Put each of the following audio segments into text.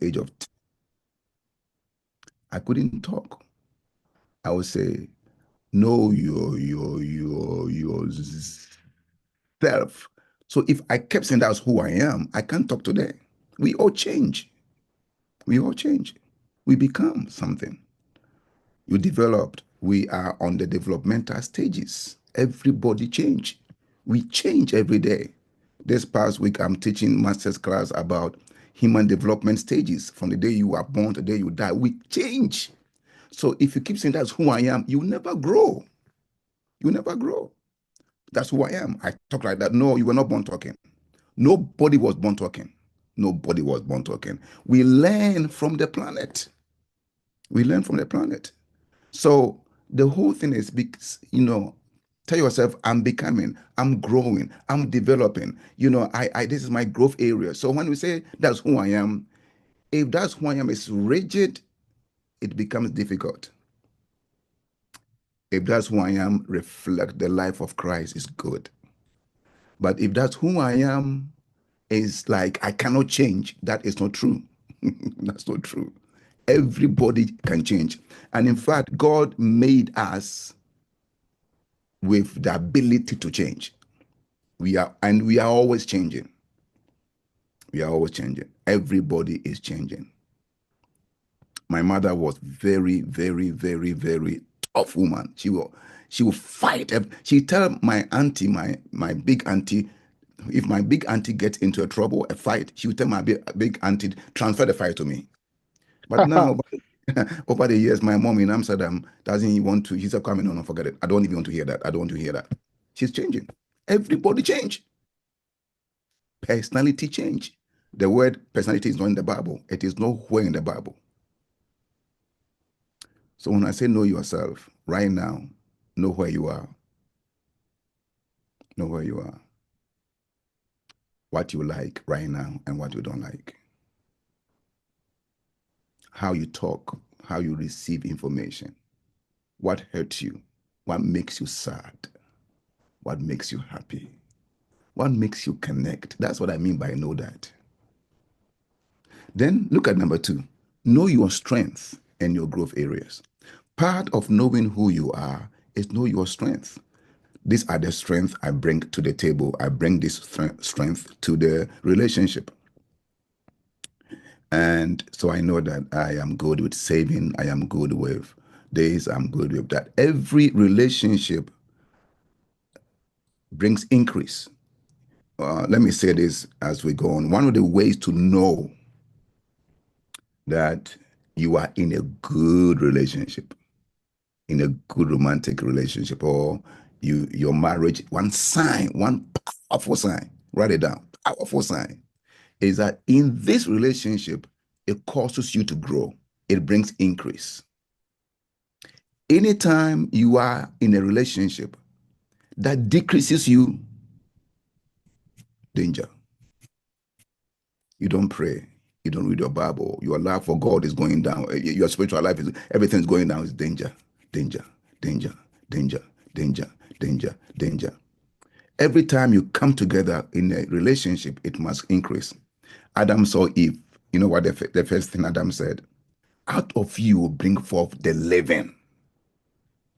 the age of 10. I couldn't talk. I would say, know yourself. So if I kept saying that's who I am, I can't talk today. We all change. We all change. We become something. You developed. We are on the developmental stages. Everybody change. We change every day. This past week, I'm teaching master's class about human development stages. From the day you are born to the day you die, we change. So if you keep saying that's who I am, you never grow. You never grow. That's who I am. I talk like that. No, you were not born talking. Nobody was born talking. Nobody was born talking. We learn from the planet. We learn from the planet. So the whole thing is, tell yourself, I'm becoming, I'm growing, I'm developing. I this is my growth area. So when we say that's who I am, if that's who I am is rigid, it becomes difficult. If that's who I am, reflect the life of Christ is good. But if that's who I am, is like I cannot change, that is not true. That's not true. Everybody can change. And in fact, God made us with the ability to change. We are always changing. We are always changing. Everybody is changing. My mother was very, very, very, very tough woman. She will fight. She tell my auntie, my big auntie, if my big auntie gets into a trouble, a fight, she would tell my big auntie, transfer the fight to me. But now, over the years, my mom in Amsterdam doesn't even want to. She said, "Come, no, forget it. I don't even want to hear that. I don't want to hear that." She's changing. Everybody change. Personality change. The word personality is not in the Bible. It is nowhere in the Bible. So when I say know yourself, right now, know where you are. Know where you are. What you like right now and what you don't like. How you talk, how you receive information. What hurts you? What makes you sad? What makes you happy? What makes you connect? That's what I mean by know that. Then look at number 2. Know your strengths and your growth areas. Part of knowing who you are is know your strengths. These are the strengths I bring to the table. I bring this strength to the relationship. And so I know that I am good with saving. I am good with this. I'm good with that. Every relationship brings increase. Let me say this as we go on. One of the ways to know that you are in a good relationship, in a good romantic relationship, or your marriage, one sign, one powerful sign, write it down, powerful sign, is that in this relationship, it causes you to grow. It brings increase. Anytime you are in a relationship that decreases you, danger. You don't pray. You don't read your Bible. Your love for God is going down. Your spiritual life is everything's going down. Is danger, danger, danger, danger, danger, danger, danger. Every time you come together in a relationship, it must increase. Adam saw Eve. You know what the first thing Adam said? Out of you will bring forth the living.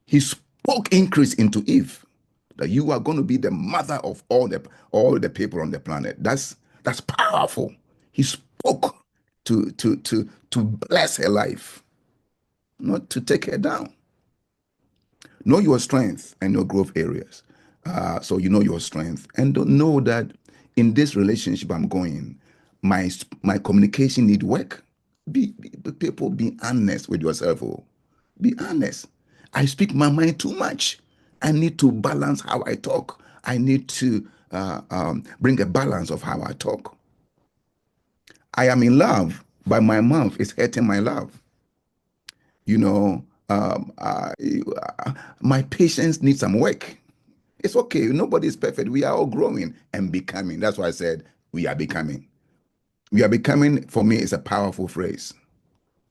He spoke increase into Eve, that you are going to be the mother of all the people on the planet. That's powerful. He spoke to bless her life, not to take her down. Know your strength and your growth areas. So you know your strength, and don't know that in this relationship I'm going, my communication need work. People, be honest with yourself. Oh, be honest. I speak my mind too much. I need to balance how I talk. I need to bring a balance of how I talk. I am in love, but my mouth is hurting my love. You know, my patience needs some work. It's okay. Nobody is perfect. We are all growing and becoming. That's why I said we are becoming. We are becoming, for me, is a powerful phrase.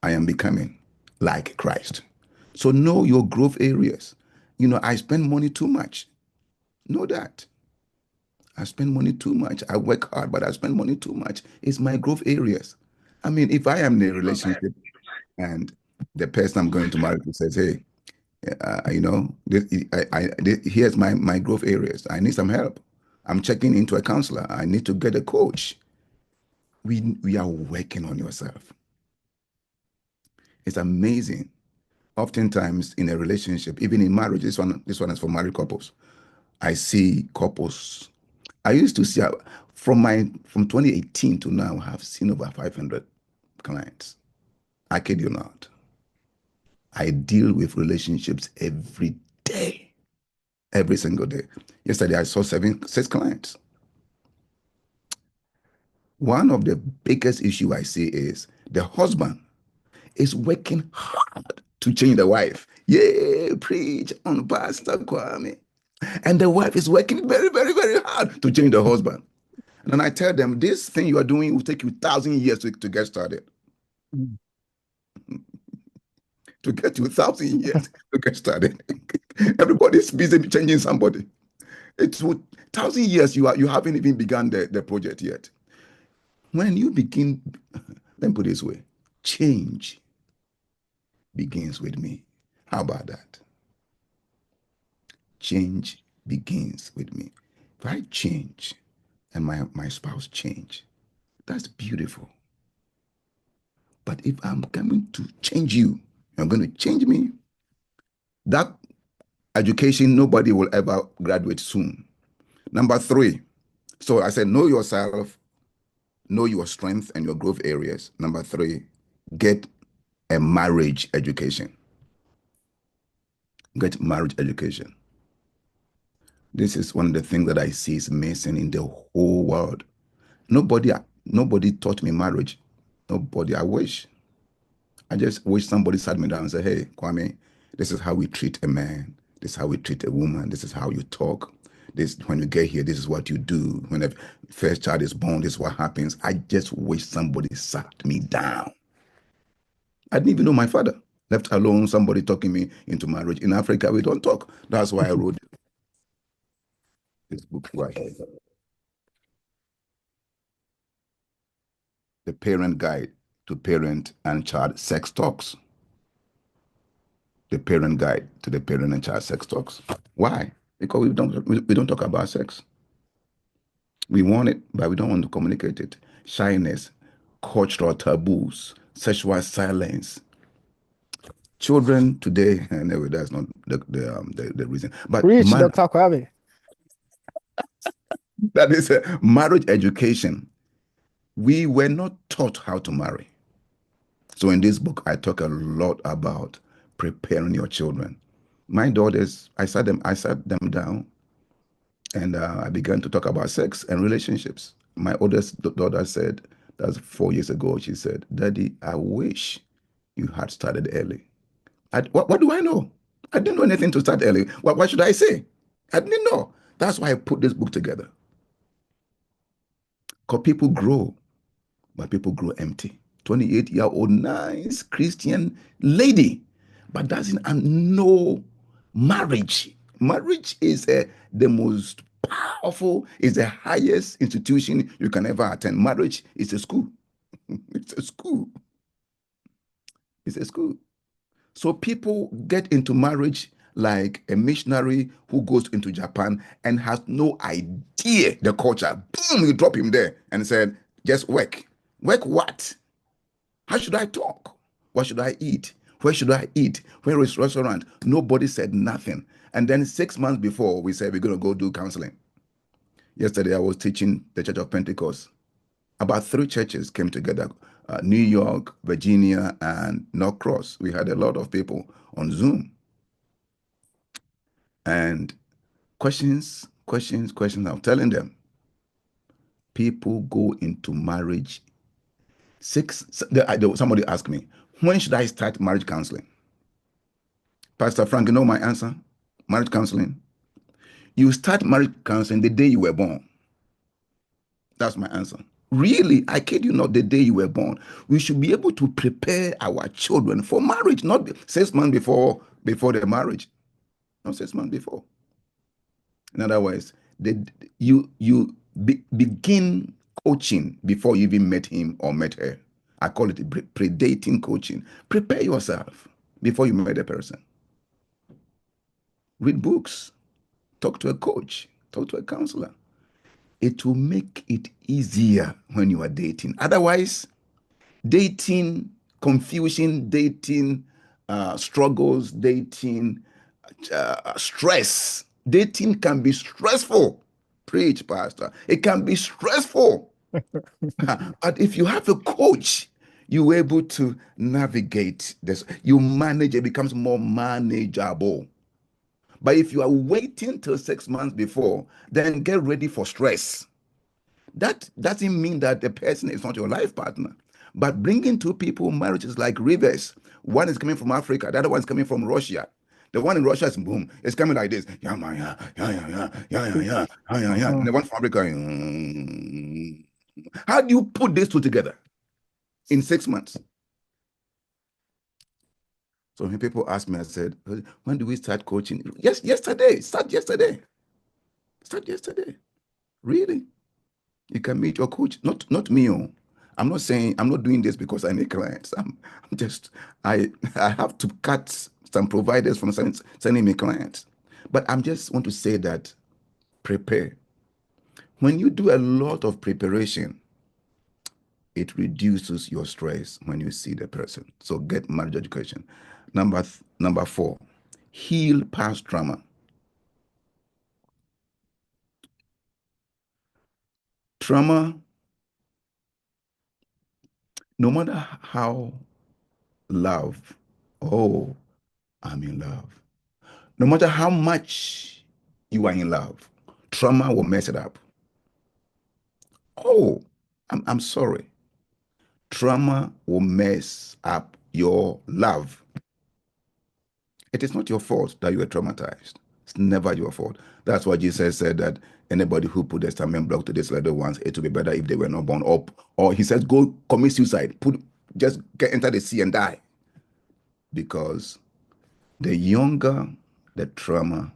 I am becoming like Christ. So know your growth areas. I spend money too much. Know that. I spend money too much. I work hard, but I spend money too much. It's my growth areas. I mean, if I am in a relationship and the person I'm going to marry says, "Hey, here's my growth areas. I need some help. I'm checking into a counselor. I need to get a coach." We are working on yourself. It's amazing. Oftentimes in a relationship, even in marriage, this one is for married couples. I see couples. I used to see from 2018 to now, I've seen over 500 clients. I kid you not. I deal with relationships every day, every single day. Yesterday, I saw six clients. One of the biggest issue I see is the husband is working hard to change the wife. Yeah, preach on Pastor Kwame. And the wife is working very, very, very hard to change the husband. And then I tell them, this thing you are doing will take you 1,000 years to get started. Mm. To get to 1,000 years to get started. Everybody's busy changing somebody. It's 1,000 years you haven't even begun the project yet. When you begin, let me put it this way, change begins with me. How about that? Change begins with me. If I change and my spouse change, that's beautiful. But if I'm coming to change you, I'm going to change me. That education, nobody will ever graduate soon. Number three, so I said, know yourself, know your strength and your growth areas. Number three, get a marriage education. Get marriage education. This is one of the things that I see is missing in the whole world. Nobody taught me marriage. Nobody. I just wish somebody sat me down and said, "Hey, Kwame, this is how we treat a man. This is how we treat a woman. This is how you talk. This when you get here, this is what you do. When the first child is born, this is what happens." I just wish somebody sat me down. I didn't even know my father, left alone somebody talking me into marriage. In Africa, we don't talk. That's why I wrote this book right here. The Parent Guide to Parent and Child Sex Talks. The Parent Guide to the Parent and Child Sex Talks. Why? Because we don't talk about sex. We want it, but we don't want to communicate it. Shyness, cultural taboos, sexual silence. Children today, anyway, that's not the reason. But Preach, Dr. Qavah. that is a marriage education. We were not taught how to marry. So in this book, I talk a lot about preparing your children. My daughters, I sat them down, and I began to talk about sex and relationships. My oldest daughter said, that's 4 years ago, she said, "Daddy, I wish you had started early." What do I know? I didn't know anything to start early. What should I say? I didn't know. That's why I put this book together. Because people grow, but people grow empty. 28-year-old, nice Christian lady, but doesn't know marriage. Marriage is the most powerful, is the highest institution you can ever attend. Marriage is a school. It's a school. It's a school. So people get into marriage like a missionary who goes into Japan and has no idea the culture. Boom, you drop him there and said, just work. Work what? How should I talk? What should I eat? Where should I eat? Where is restaurant? Nobody said nothing. And then 6 months before, we said we're going to go do counseling. Yesterday, I was teaching the Church of Pentecost. About 3 churches came together, New York, Virginia, and North Cross. We had a lot of people on Zoom. And questions. I'm telling them, people go into marriage. Somebody asked me, when should I start marriage counseling? Pastor Frank, you know my answer? Marriage counseling. You start marriage counseling the day you were born. That's my answer. Really, I kid you not, the day you were born. We should be able to prepare our children for marriage, not 6 months before the marriage. Not 6 months before. In other words, you begin coaching before you even met him or met her. I call it predating coaching. Prepare yourself before you meet a person. Read books, talk to a coach, talk to a counselor. It will make it easier when you are dating. Otherwise, dating confusion, dating struggles, dating stress. Dating can be stressful. Preach, Pastor. It can be stressful. But if you have a coach, you're able to navigate this. You manage, it becomes more manageable. But if you are waiting till 6 months before, then get ready for stress. That doesn't mean that the person is not your life partner. But bringing two people, marriage is like rivers. One is coming from Africa, the other one is coming from Russia. The one in Russia is boom, it's coming like this. Yeah, man, yeah, yeah, yeah, yeah, yeah, yeah, yeah, yeah, yeah, yeah. And the one from Africa, how do you put these two together in 6 months? So when people ask me, I said, when do we start coaching? Yes, yesterday. Start yesterday. Start yesterday. Really? You can meet your coach. Not me. Oh. I'm not saying I'm not doing this because I need clients. I'm just I have to cut some providers from sending me clients. But I'm just want to say that prepare. When you do a lot of preparation, it reduces your stress when you see the person. So get marriage education. Number 4, heal past trauma. Trauma, no matter how love, oh, I'm in love. No matter how much you are in love, trauma will mess it up. Oh, I'm sorry. Trauma will mess up your love. It is not your fault that you were traumatized. It's never your fault. That's why Jesus said that anybody who put the stumbling block to these little ones, it would be better if they were not born up. Or he says, go commit suicide. Just get enter the sea and die. Because the younger the trauma,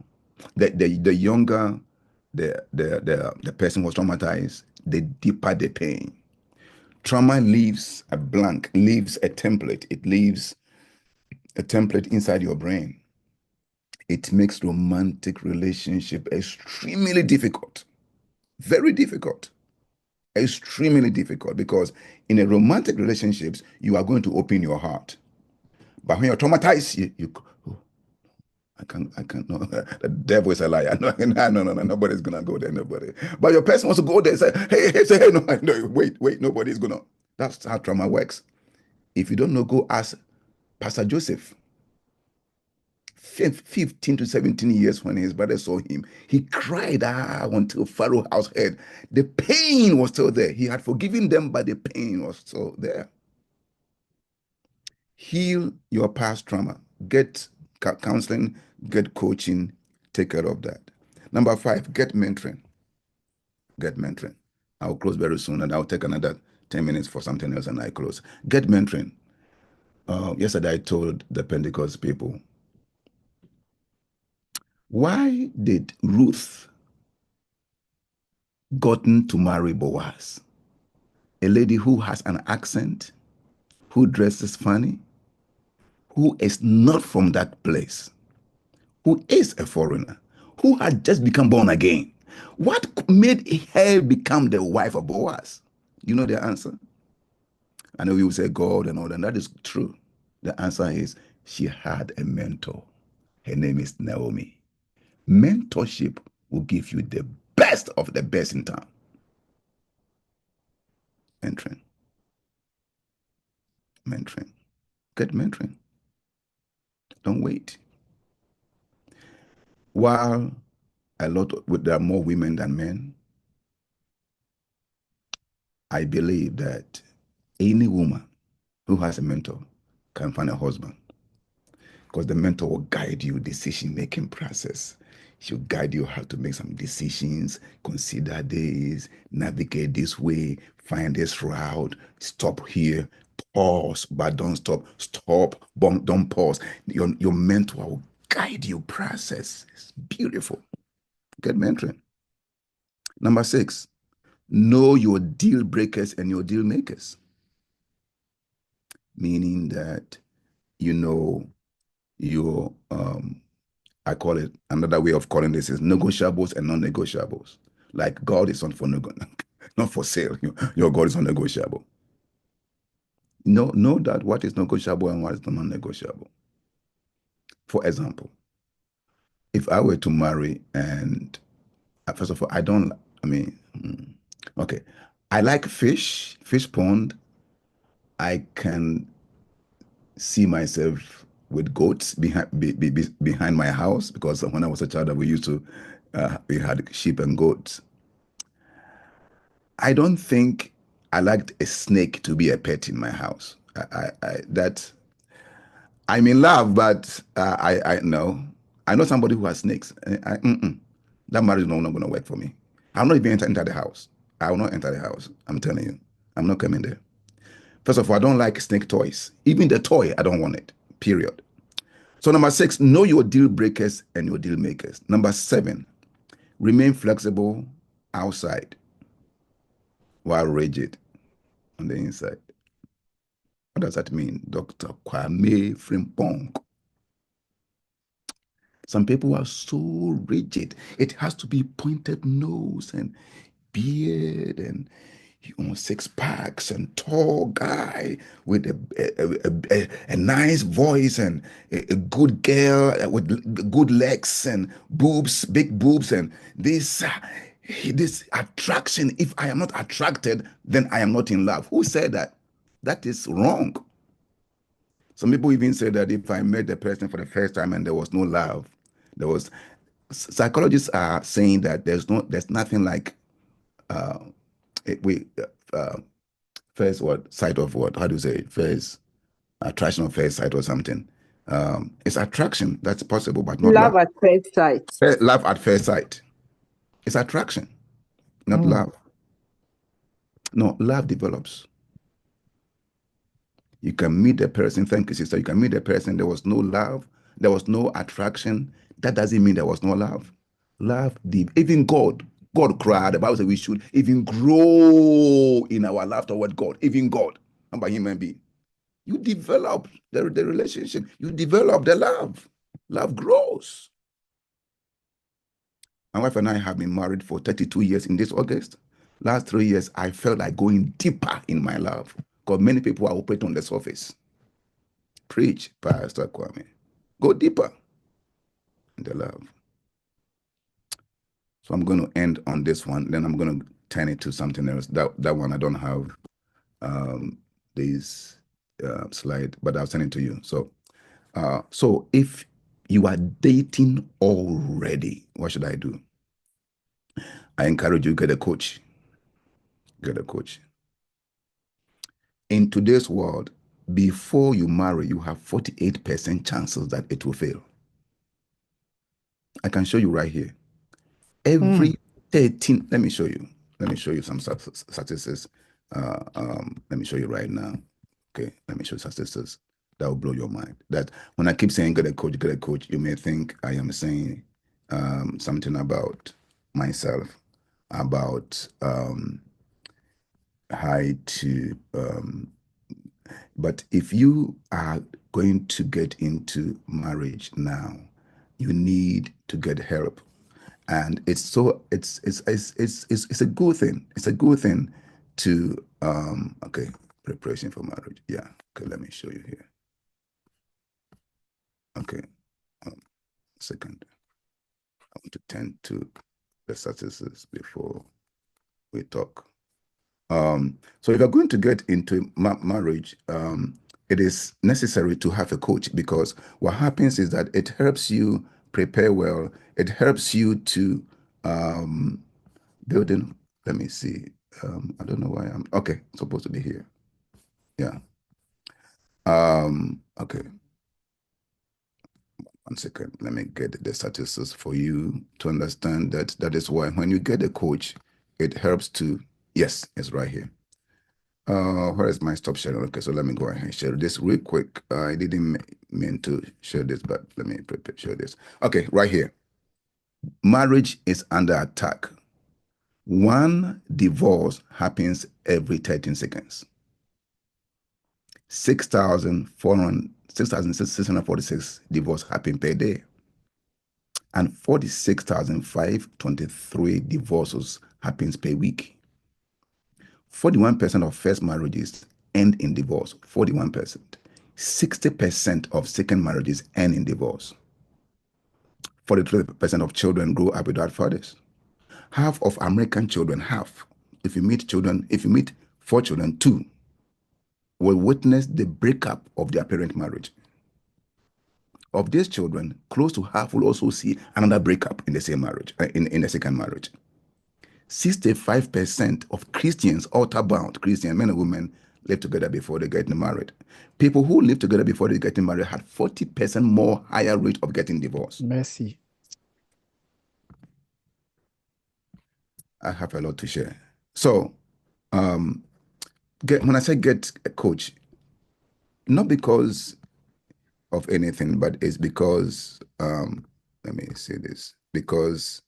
the younger the person was traumatized, the deeper the pain. Trauma leaves a blank, leaves a template. It leaves a template inside your brain. It makes romantic relationship extremely difficult, very difficult, extremely difficult, because in a romantic relationships, you are going to open your heart. But when you're traumatized, you oh, I can't, no, the devil is a liar. No, nobody's gonna go there, nobody. But your person wants to go there and say, hey, no, wait, nobody's gonna. That's how trauma works. If you don't know, go ask Pastor Joseph. 15 to 17 years when his brother saw him, he cried until Pharaoh house head. The pain was still there. He had forgiven them, but the pain was still there. Heal your past trauma. Get counseling, get coaching, take care of that. Number 5, get mentoring. Get mentoring. I'll close very soon and I'll take another 10 minutes for something else and I close. Get mentoring. Yesterday I told the Pentecost people, why did Ruth gotten to marry Boaz? A lady who has an accent, who dresses funny, who is not from that place, who is a foreigner, who had just become born again. What made her become the wife of Boaz? You know the answer? I know you will say God and all that. And that is true. The answer is she had a mentor. Her name is Naomi. Mentorship will give you the best of the best in town. Mentoring. Mentoring. Get mentoring. Don't wait. While there are more women than men, I believe that any woman who has a mentor can find a husband, because the mentor will guide you decision-making process. She'll guide you how to make some decisions, consider this, navigate this way, find this route, stop here, pause, but don't stop, stop, but don't pause. Your mentor will guide you process. It's beautiful. Get mentoring. Number 6, know your deal breakers and your deal makers. meaning that you know your I call it, another way of calling this is negotiables and non-negotiables. Like God is not for sale. Your God is non-negotiable. Know that what is negotiable and what is non-negotiable. For example, if I were to marry and first of all, okay, I like fish pond. I can see myself with goats behind my house because when I was a child, we had sheep and goats. I don't think I liked a snake to be a pet in my house. I'm in love, but I know. I know somebody who has snakes. That marriage is not going to work for me. I'll not even enter the house. I will not enter the house. I'm telling you. I'm not coming there. First of all, I don't like snake toys. Even the toy, I don't want it. Period. So number 6, know your deal breakers and your deal makers. Number 7, remain flexible outside while rigid on the inside. What does that mean, Dr. Kwame Frimpong? Some people are so rigid. It has to be pointed nose and beard and six packs and tall guy with a nice voice and a good girl with good legs and boobs, big boobs, and this attraction. If I am not attracted, then I am not in love. Who said that? That is wrong. Some people even say that if I met the person for the first time and there was no love, there was psychologists are saying that there's nothing like uh, we first what sight of what, how do you say it? First attraction of first sight or something. It's attraction that's possible, but not love. Love at first sight. Love at first sight. It's attraction, not love. No, love develops. You can meet the person. Thank you, sister. You can meet the person. There was no love. There was no attraction. That doesn't mean there was no love. Love, even God cried. The Bible says we should even grow in our love toward God. Even God, not by human being. You develop the relationship. You develop the love. Love grows. My wife and I have been married for 32 years in this August. Last 3 years, I felt like going deeper in my love because many people are operating on the surface. Preach, Pastor Kwame. Go deeper in the love. So I'm going to end on this one. Then I'm going to turn it to something else. That one I don't have this slide, but I'll send it to you. So if you are dating already, what should I do? I encourage you get a coach. Get a coach. In today's world, before you marry, you have 48% chances that it will fail. I can show you right here. Every 13, let me show you. Let me show you some statistics. Let me show you right now. Okay, let me show you statistics that will blow your mind. That when I keep saying get a coach, you may think I am saying something about myself, about how to but if you are going to get into marriage now, you need to get help. And it's a good thing. It's a good thing to okay, preparation for marriage. Yeah. Okay, let me show you here. Okay. Second. I want to tend to the statistics before we talk. So if you're going to get into marriage, it is necessary to have a coach because what happens is that it helps you prepare well. It helps you to building. Let me see. I don't know why I'm okay. It's supposed to be here. Yeah. Okay. 1 second. Let me get the statistics for you to understand that that is why when you get a coach, it helps to, yes, it's right here. Where is my stop sharing? Okay, so let me go ahead and share this real quick. I didn't mean to share this, but let me share this. Okay, right here. Marriage is under attack. One divorce happens every 13 seconds. 6,646 divorce happen per day, and 46,523 divorces happens per week. 41% of first marriages end in divorce. 41%. 60% of second marriages end in divorce. 43% of children grow up without fathers. Half of American children, half, if you meet 4 children, 2 will witness the breakup of their parent marriage. Of these children, close to half will also see another breakup in the same marriage, in the second marriage. 65% of Christians, altar-bound Christian men and women, live together before they get married. People who live together before they get married had 40% more higher rate of getting divorced. Mercy. I have a lot to share. So, when I say get a coach, not because of anything, but it's because, let me say this, because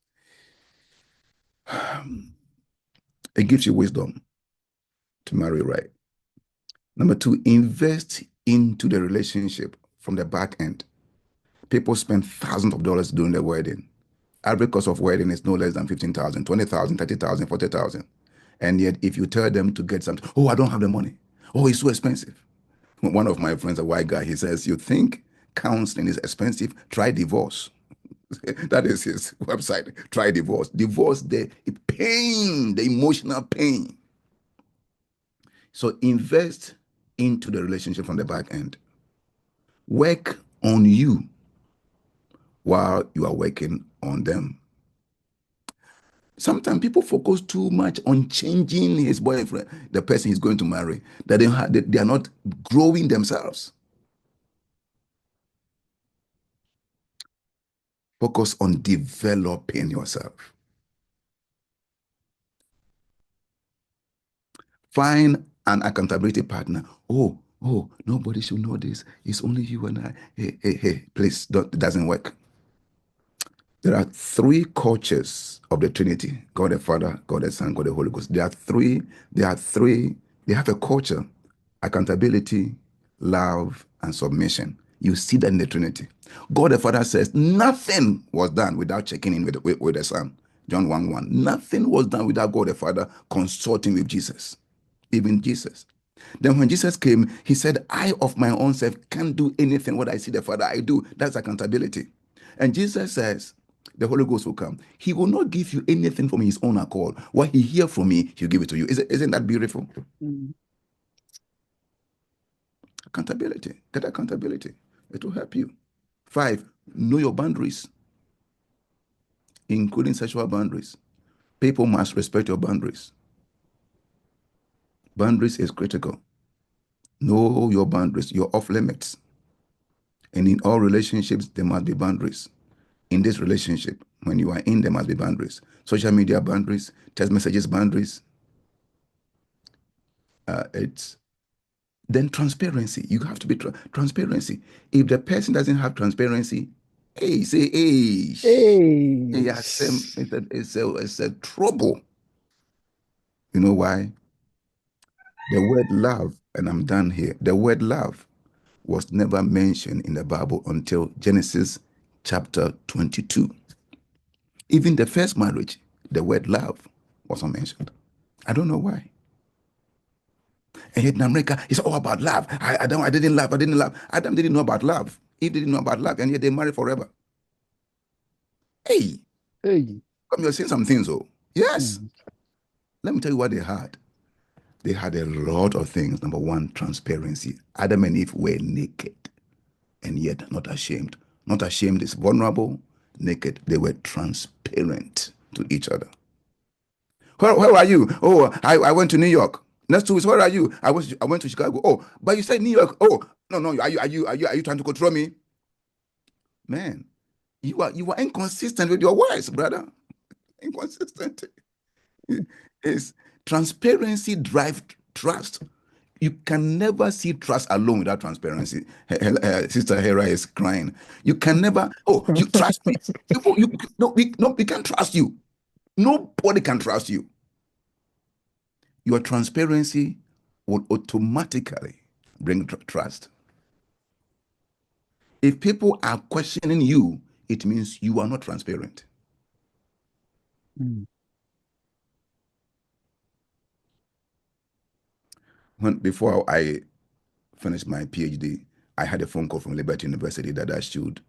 it gives you wisdom to marry right. Number 2, invest into the relationship from the back end. People spend thousands of dollars doing the wedding. Average cost of wedding is no less than 15,000, 20,000, 30,000, 40,000. And yet, if you tell them to get something, oh, I don't have the money. Oh, it's too expensive. One of my friends, a white guy, he says, you think counseling is expensive? Try divorce. That is his website. Try divorce. Divorce, the pain, the emotional pain. So invest into the relationship from the back end. Work on you while you are working on them. Sometimes people focus too much on changing his boyfriend, the person he's going to marry, that they are not growing themselves. Focus on developing yourself. Find an accountability partner. Oh, nobody should know this. It's only you and I. Hey, please, it doesn't work. There are 3 cultures of the Trinity: God the Father, God the Son, God the Holy Ghost. There are three. They have a culture: accountability, love, and submission. You see that in the Trinity. God the Father says nothing was done without checking in with the Son. John 1:1. Nothing was done without God the Father consulting with Jesus, even Jesus. Then when Jesus came, he said, I of my own self can't do anything. What I see the Father, I do. That's accountability. And Jesus says, the Holy Ghost will come. He will not give you anything from his own accord. What he hears from me, he'll give it to you. Isn't that beautiful? Mm. Accountability. Get accountability. It will help you. 5, know your boundaries, including sexual boundaries. People must respect your boundaries. Boundaries is critical. Know your boundaries. You're off limits. And in all relationships, there must be boundaries. In this relationship, when you are in, there must be boundaries. Social media boundaries, text messages boundaries. Then transparency. You have to be transparency. If the person doesn't have transparency, hey, say, hey, Hey. it's a trouble. You know why? The word love, and I'm done here. The word love was never mentioned in the Bible until Genesis chapter 22. Even the first marriage, the word love wasn't mentioned. I don't know why. And yet in America, it's all about love. I didn't love. Adam didn't know about love. He didn't know about love, and yet they married forever. Hey, Hey. come, you're saying some things, oh. Yes. Mm. Let me tell you what they had. They had a lot of things. Number 1, transparency. Adam and Eve were naked, and yet not ashamed. Not ashamed is vulnerable, naked. They were transparent to each other. Where are you? Oh, I went to New York. Next 2 weeks, where are you? I went to Chicago. Oh, but you said New York. Oh, no. Are you trying to control me? Man, you are inconsistent with your words, brother. Inconsistent. Is transparency drive trust. You can never see trust alone without transparency. Sister Hera is crying. You can never. Oh, you trust me. We can't trust you. Nobody can trust you. Your transparency will automatically bring trust. If people are questioning you, it means you are not transparent. Mm. Before I finished my PhD, I had a phone call from Liberty University that I should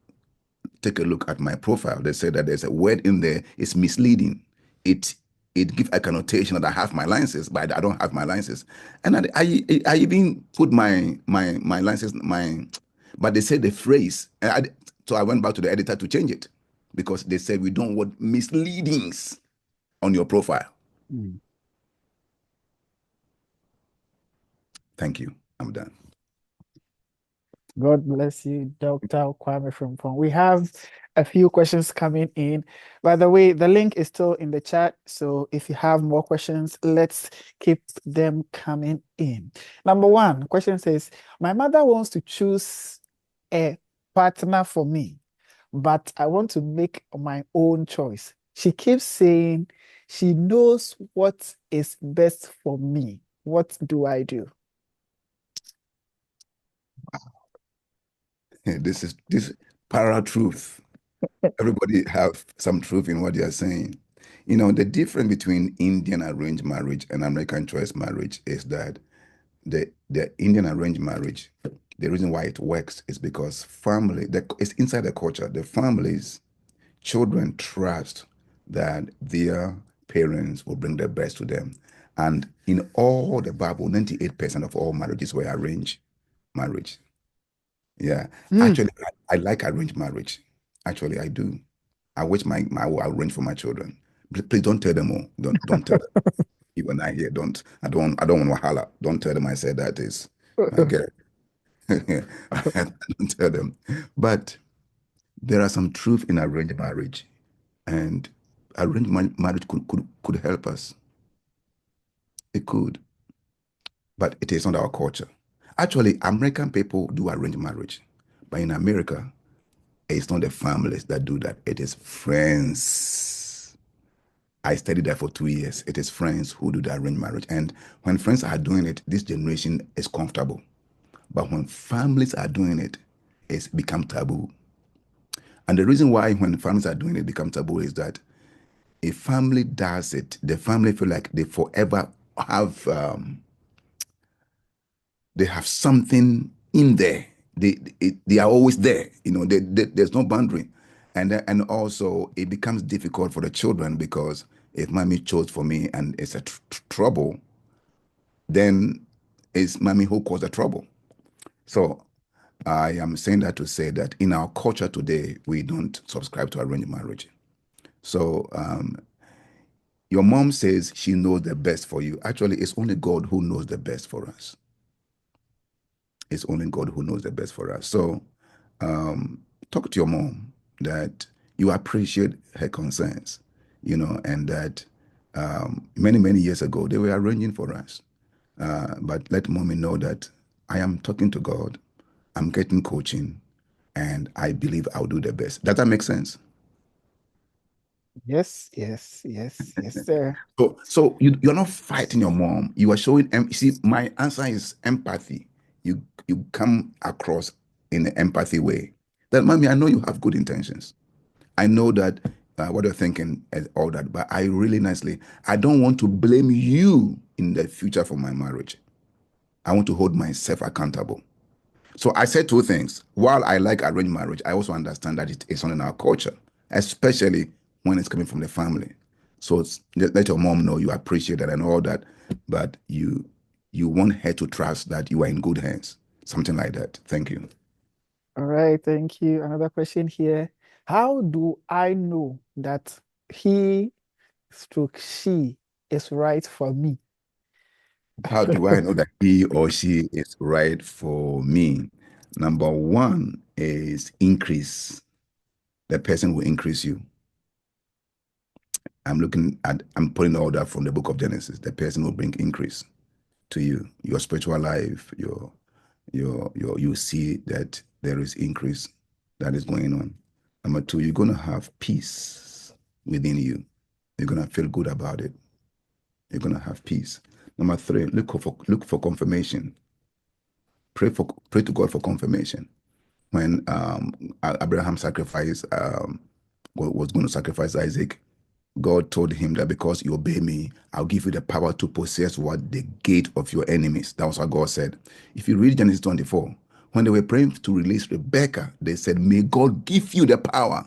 take a look at my profile. They said that there's a word in there, it's misleading. It gives a connotation that I have my license, but I don't have my license. And I even put my license, but they said the phrase. So I went back to the editor to change it because they said we don't want misleadings on your profile. Mm. Thank you. I'm done. God bless you, Dr. Kwame Frimpong. We have a few questions coming in. By the way, the link is still in the chat. So if you have more questions, let's keep them coming in. Number one question says, my mother wants to choose a partner for me, but I want to make my own choice. She keeps saying she knows what is best for me. What do I do? This para truth. Everybody have some truth in what they are saying. The difference between Indian arranged marriage and American choice marriage is that the Indian arranged marriage, the reason why it works is because it's inside the culture. The families, children trust that their parents will bring the best to them. And in all the Bible, 98% of all marriages were arranged marriage. Yeah. Mm. Actually, I like arranged marriage. Actually, I do. I wish my will arrange for my children. Please don't tell them all. Don't tell them. Even I here, I don't want to holler. Don't tell them I said that is my girl. Don't tell them. But there are some truth in arranged marriage, and arranged marriage could help us. It could, but it is not our culture. Actually, American people do arranged marriage, but in America, it's not the families that do that. It is friends. I studied that for 2 years. It is friends who do the arranged marriage. And when friends are doing it, this generation is comfortable. But when families are doing it, it's become taboo. And the reason why when families are doing it become taboo is that a family does it, the family feel like they forever have they have something in there. They are always there. There's no boundary, and also it becomes difficult for the children because if mommy chose for me and it's a trouble, then it's mommy who caused the trouble. So I am saying that to say that in our culture today, we don't subscribe to arranged marriage. So your mom says she knows the best for you. Actually, it's only God who knows the best for us. It's only God who knows the best for us. So talk to your mom that you appreciate her concerns, and that many, many years ago, they were arranging for us. But let mommy know that I am talking to God, I'm getting coaching, and I believe I'll do the best. Does that make sense? Yes, yes, yes, yes, sir. So you're not fighting your mom. You are showing. See, my answer is empathy. You come across in an empathy way. That mommy, I know you have good intentions. I know that what you're thinking and all that, but I really nicely, I don't want to blame you in the future for my marriage. I want to hold myself accountable. So I said two things. While I like arranged marriage, I also understand that it is not in our culture, especially when it's coming from the family. So let your mom know you appreciate that and all that, but you want her to trust that you are in good hands. Something like that. Thank you. All right, thank you. Another question here. How do I know that he stroke she is right for me? How do I know that he or she is right for me? Number one is increase. The person will increase you. I'm putting all that from the book of Genesis. The person will bring increase to you, your spiritual life, you see that there is increase that is going on. Number two, you're gonna have peace within you. You're gonna feel good about it. You're gonna have peace. Number three, look for confirmation. pray to God for confirmation. When Abraham sacrificed, was going to sacrifice Isaac, God told him that because you obey me, I'll give you the power to possess what the gate of your enemies. That was what God said. If you read Genesis 24, when they were praying to release Rebecca, they said, may God give you the power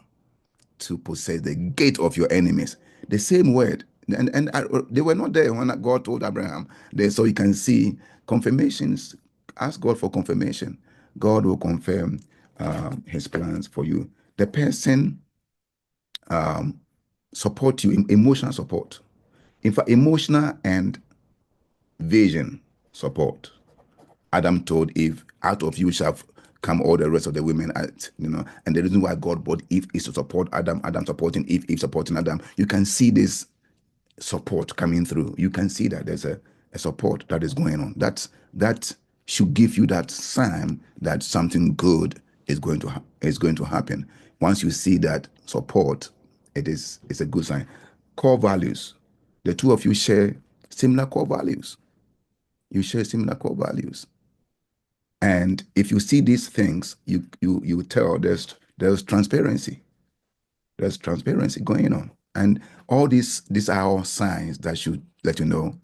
to possess the gate of your enemies. The same word. And they were not there when God told Abraham. So you can see confirmations. Ask God for confirmation. God will confirm his plans for you. The person support you, emotional support. In fact, emotional and vision support. Adam told Eve, out of you shall come all the rest of the women, and the reason why God brought Eve is to support Adam, Adam supporting Eve, Eve supporting Adam. You can see this support coming through. You can see that there's a support that is going on. That should give you that sign that something good is going to happen. Once you see that support, it's a good sign. Core values. The two of you share similar core values. You share similar core values. And if you see these things, you tell there's transparency. There's transparency going on. And all these are all signs that should let you know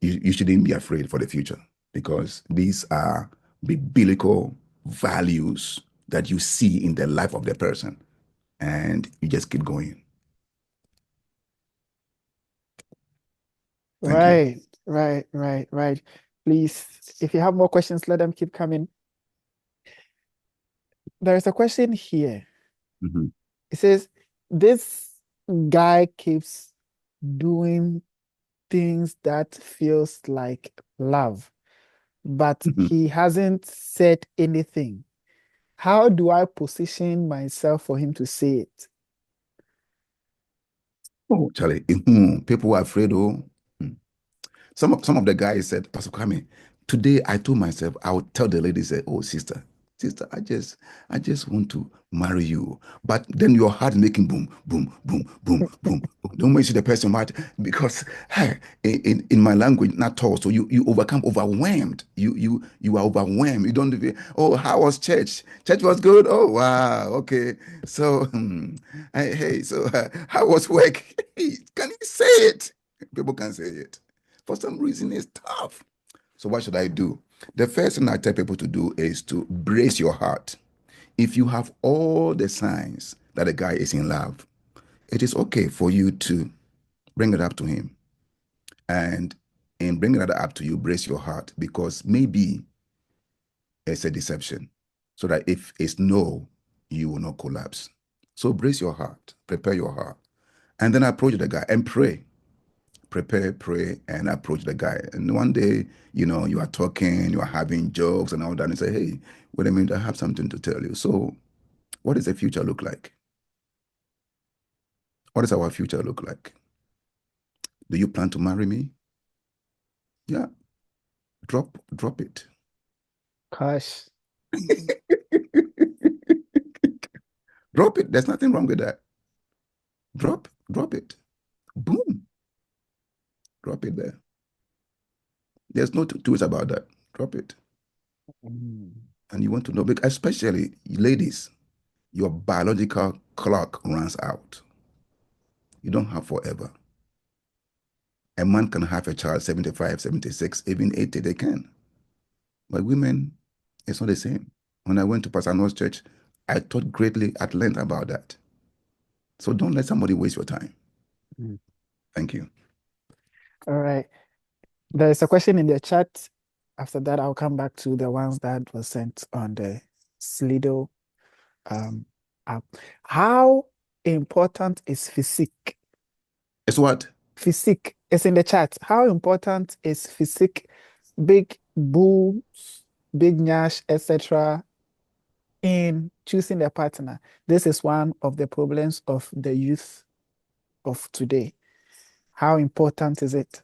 you shouldn't be afraid for the future, because these are biblical values that you see in the life of the person, and you just keep going. Thank you. Right. Please, if you have more questions, let them keep coming. There is a question here. Mhm. It says, this guy keeps doing things that feels like love, but Mhm. he hasn't said anything. How do I position myself for him to say it? Oh, Charlie, people are afraid. Oh, mm. Some of the guys said, Pastor Kwame, today I told myself I would tell the lady, say, oh sister, I just want to marry you. But then your heart making boom, boom, boom, boom, boom. Don't mention the person right, because hey, in my language, not all. So you overcome overwhelmed. You are overwhelmed. You don't even, oh, how was church? Church was good. Oh wow, okay. So hey, so how was work? Can you say it? People can say it. For some reason, it's tough. So what should I do? The first thing I tell people to do is to brace your heart. If you have all the signs that a guy is in love, it is okay for you to bring it up to him. And in bringing that up to you, brace your heart, because maybe it's a deception. So that if it's no, you will not collapse. So brace your heart, prepare your heart, and then approach the guy and pray. Prepare, pray, and approach the guy. And one day, you are talking, you are having jokes and all that, and say, hey, wait a minute, I have something to tell you. So, what does the future look like? What does our future look like? Do you plan to marry me? Yeah, drop it. Gosh. Drop it. There's nothing wrong with that. Drop it. Boom. Drop it there. There's no two ways about that. Drop it. Mm. And you want to know, especially ladies, your biological clock runs out. You don't have forever. A man can have a child 75, 76, even 80, they can. But women, it's not the same. When I went to Pastor Noah's church, I taught greatly at length about that. So don't let somebody waste your time. Mm. Thank you. All right. There's a question in the chat. After that, I'll come back to the ones that were sent on the Slido um, app. How important is physique? It's what? Physique is in the chat. How important is physique? Big boobs, big nyash, etc. in choosing a partner. This is one of the problems of the youth of today. How important is it?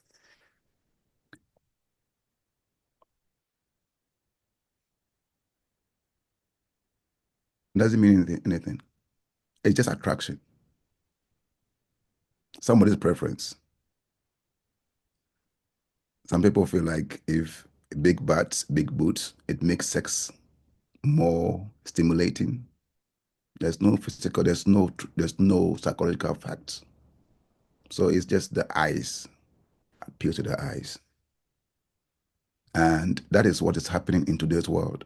Doesn't mean anything. It's just attraction. Somebody's preference. Some people feel like if big butts, big boots. It makes sex more stimulating. There's no physical, there's no psychological facts. So it's just the eyes, appeal to the eyes. And that is what is happening in today's world.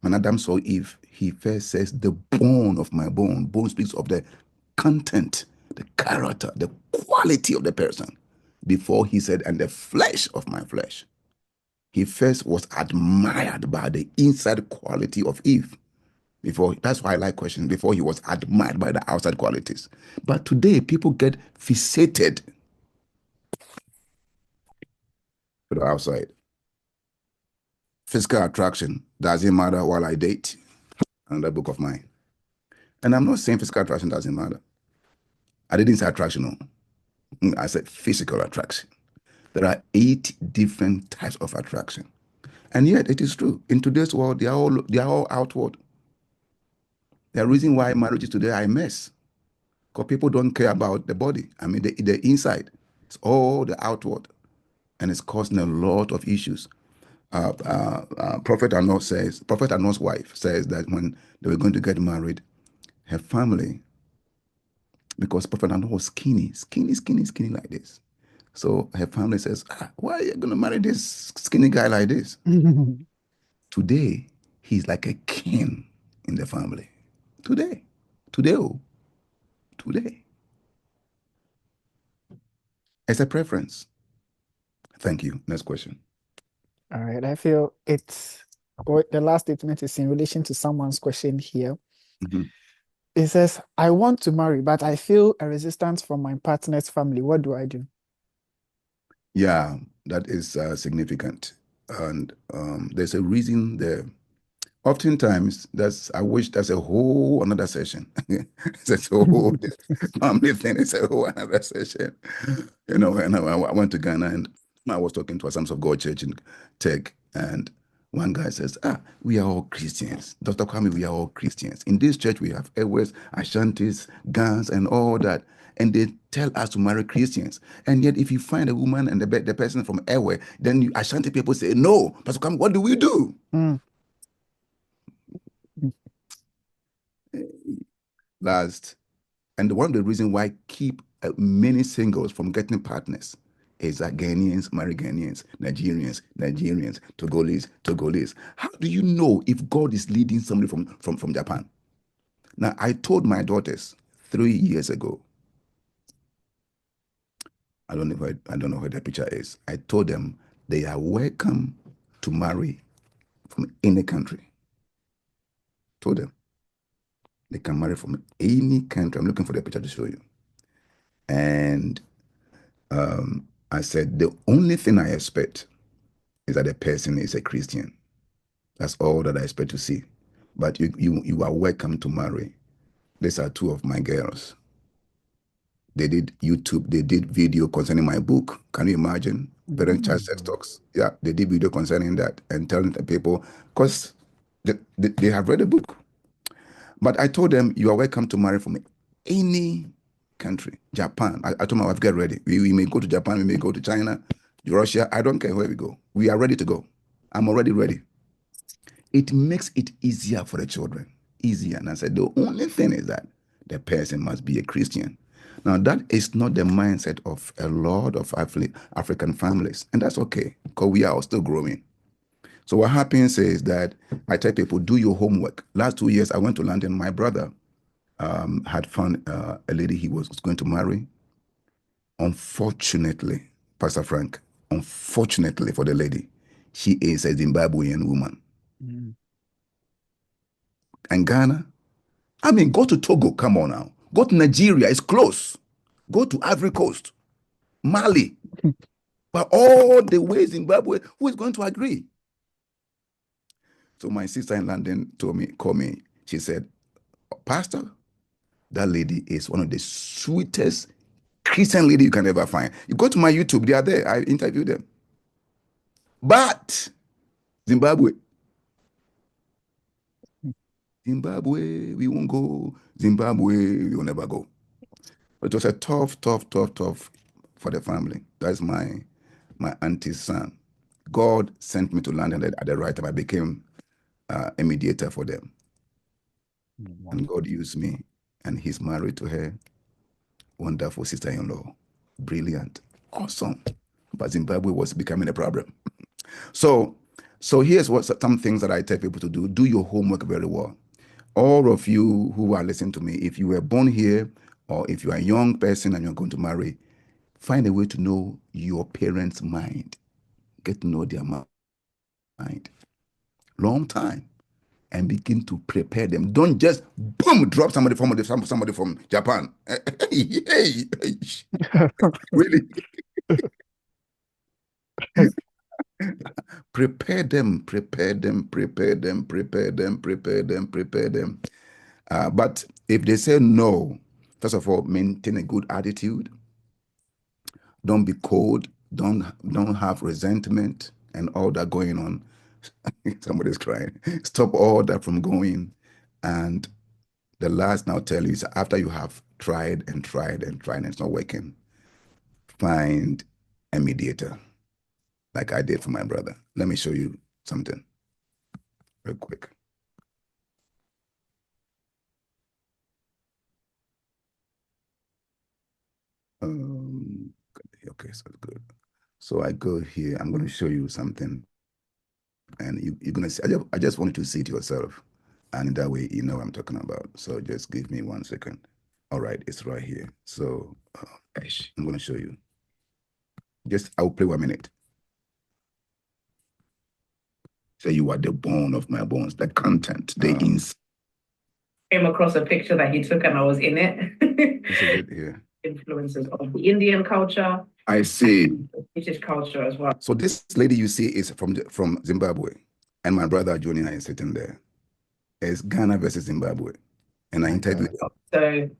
When Adam saw Eve, he first says, the bone of my bone. Bone speaks of the content, the character, the quality of the person. Before he said, and the flesh of my flesh. He first was admired by the inside quality of Eve. Before, that's why I like questions. Before he was admired by the outside qualities. But today, people get fixated to the outside. Physical attraction doesn't matter while I date. Another book of mine. And I'm not saying physical attraction doesn't matter. I didn't say attraction. No. I said physical attraction. There are 8 different types of attraction. And yet it is true. In today's world, they are all outward. The reason why marriages today are a mess. Because people don't care about the body. I mean, the inside. It's all the outward. And it's causing a lot of issues. Prophet Anos's wife says that when they were going to get married, her family, because Prophet Anos was skinny like this. So her family says, why are you going to marry this skinny guy like this? Today, he's like a king in the family. Today. Oh, today. It's a preference. Thank you. Next question. All right. I feel the last statement is in relation to someone's question here. Mhm. It says, I want to marry, but I feel a resistance from my partner's family. What do I do? Yeah, that is significant. And there's a reason there. Oftentimes, I wish that's a whole another session. It's a whole family thing. It's a whole another session. When I went to Ghana and I was talking to a Sons of God church in Tech, and one guy says, we are all Christians. Dr. Kwame, we are all Christians. In this church, we have Ewes, Ashantis, Gans, and all that. And they tell us to marry Christians. And yet, if you find a woman and the person from Ewe, then Ashanti people say, no, Pastor Kwame, what do we do? Mm. Last, and one of the reasons why I keep many singles from getting partners is that Ghanaians marry Ghanaians, Nigerians, Togolese. How do you know if God is leading somebody from Japan? Now, I told my daughters 3 years ago, I don't know where the picture is. I told them they are welcome to marry from any country. Told them they can marry from any country. I'm looking for the picture to show you. And I said, the only thing I expect is that the person is a Christian. That's all that I expect to see. But you are welcome to marry. These are 2 of my girls. They did YouTube, they did video concerning my book. Can you imagine? Parent-child sex talks. Yeah, they did video concerning that and telling the people, because they have read the book. But I told them, you are welcome to marry from any country. Japan. I told my wife, get ready. We may go to Japan, we may go to China, Russia. I don't care where we go. We are ready to go. I'm already ready. It makes it easier for the children. Easier. And I said, the only thing is that the person must be a Christian. Now, that is not the mindset of a lot of African families. And that's okay, because we are still growing. So what happens is that I tell people, do your homework. Last 2 years, I went to London. My brother had found a lady he was going to marry. Unfortunately, Pastor Frank, unfortunately for the lady, she is a Zimbabwean woman. Mm. And Ghana, I mean, go to Togo, come on now. Go to Nigeria, it's close. Go to Ivory Coast, Mali. But all the way Zimbabwe, who is going to agree? So my sister in London called me. She said, Pastor, that lady is one of the sweetest Christian lady you can ever find. You go to my YouTube, they are there. I interviewed them. But Zimbabwe, we won't go. Zimbabwe, we will never go. It was a tough for the family. That's my auntie's son. God sent me to London at the right time. I became a mediator for them. And God used me, and he's married to her. Wonderful sister-in-law. Brilliant. Awesome. But Zimbabwe was becoming a problem. So here's what some things that I tell people to do. Do your homework very well. All of you who are listening to me, if you were born here or if you are a young person and you're going to marry, find a way to know your parents' mind. Get to know their mind. Long time. And begin to prepare them. Don't just boom drop somebody from Japan. Hey, really prepare them, prepare them, prepare them, prepare them, prepare them, prepare them. But if they say no, first of all, maintain a good attitude. Don't be cold. Don't have resentment and all that going on. Somebody's crying. Stop all that from going. And the last now tell you is after you have tried and tried and tried and it's not working, find a mediator, like I did for my brother. Let me show you something real quick. Okay, so it's good. So I go here. I'm going to show you something, and you're going to see. I just want you to see it yourself, and in that way, you know what I'm talking about. So just give me 1 second. All right, it's right here. So I'm going to show you. I'll play 1 minute. Say you are the bone of my bones, the content, the Came across a picture that he took and I was in it. This is it here. Influences of the Indian culture. I see. British culture as well. So this lady you see is from Zimbabwe, and my brother Junior is sitting there. It's Ghana versus Zimbabwe, and I interviewed them. So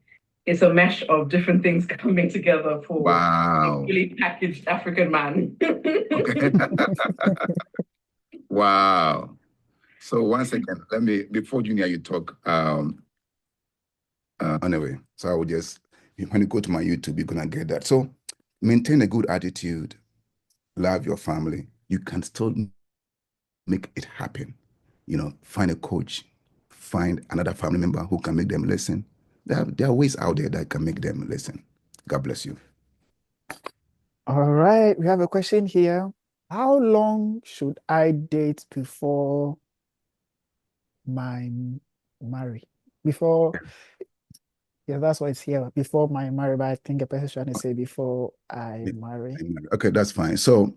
it's a mesh of different things coming together for wow. a fully packaged African man. Okay. Wow. So 1 second, let me, before Junior, you talk. Anyway, so I will just, when you go to my YouTube, you're going to get that. So maintain a good attitude, love your family. You can still make it happen. You know, find a coach, find another family member who can make them listen. There are ways out there that can make them listen. God bless you. All right, we have a question here. How long should I date before my marry? Before, yeah, that's why it's here. Before my marry, but I think a person trying to say before I marry. Okay, that's fine. So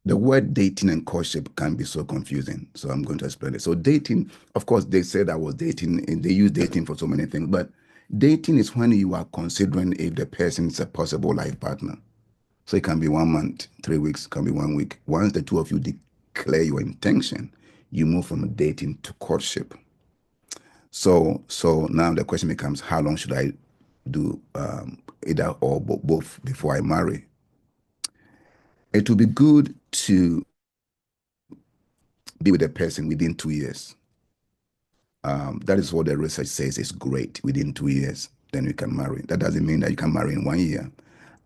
the word dating and courtship can be so confusing. So I'm going to explain it. So dating, of course, they said I was dating, and they use dating for so many things, but dating is when you are considering if the person is a possible life partner. So it can be 1 month, 3 weeks, can be 1 week. Once the two of you declare your intention, you move from dating to courtship. So now the question becomes, how long should I do either or both before I marry? It will be good to be with a person within 2 years. That is what the research says is great. Within 2 years, then you can marry. That doesn't mean that you can marry in 1 year.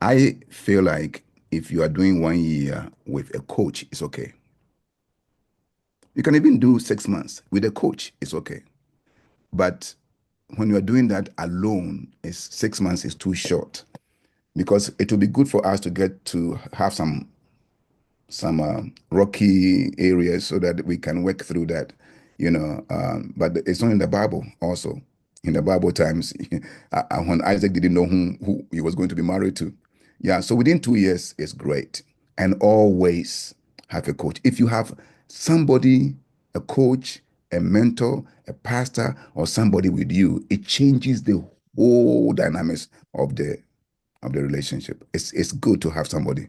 I feel like if you are doing 1 year with a coach, it's okay. You can even do 6 months with a coach, it's okay. But when you are doing that alone, 6 months is too short, because it will be good for us to get to have some rocky areas so that we can work through that, but it's not in the Bible also. In the Bible times, when Isaac didn't know who he was going to be married to. Yeah, so within 2 years is great. And always have a coach. If you have somebody, a coach, a mentor, a pastor, or somebody with you, it changes the whole dynamics of the relationship. It's good to have somebody.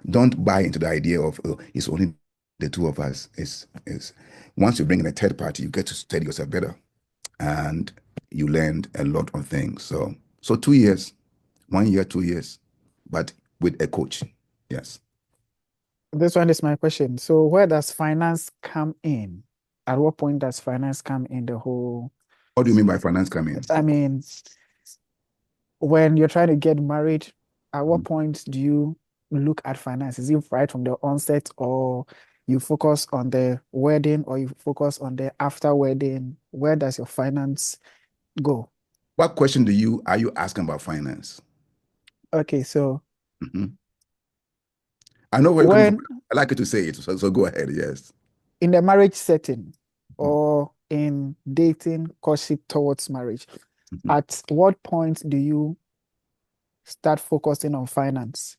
Don't buy into the idea of, oh, it's only the two of us. It's once you bring in a third party, you get to study yourself better, and you learn a lot of things. So 2 years, 1 year, 2 years, but with a coach. Yes. This one is my question. So where does finance come in? At what point does finance come in the whole? What do you mean by finance come in? I mean, when you're trying to get married, at what point do you look at finances? If right from the onset, or you focus on the wedding, or you focus on the after wedding? Where does your finance go? What question are you asking about finance? Okay, so Mhm. I know where you're coming from. when I like you to say it, so go ahead. Yes. in the marriage setting Mhm. or in dating, courtship towards marriage, Mhm. at what point do you start focusing on finance?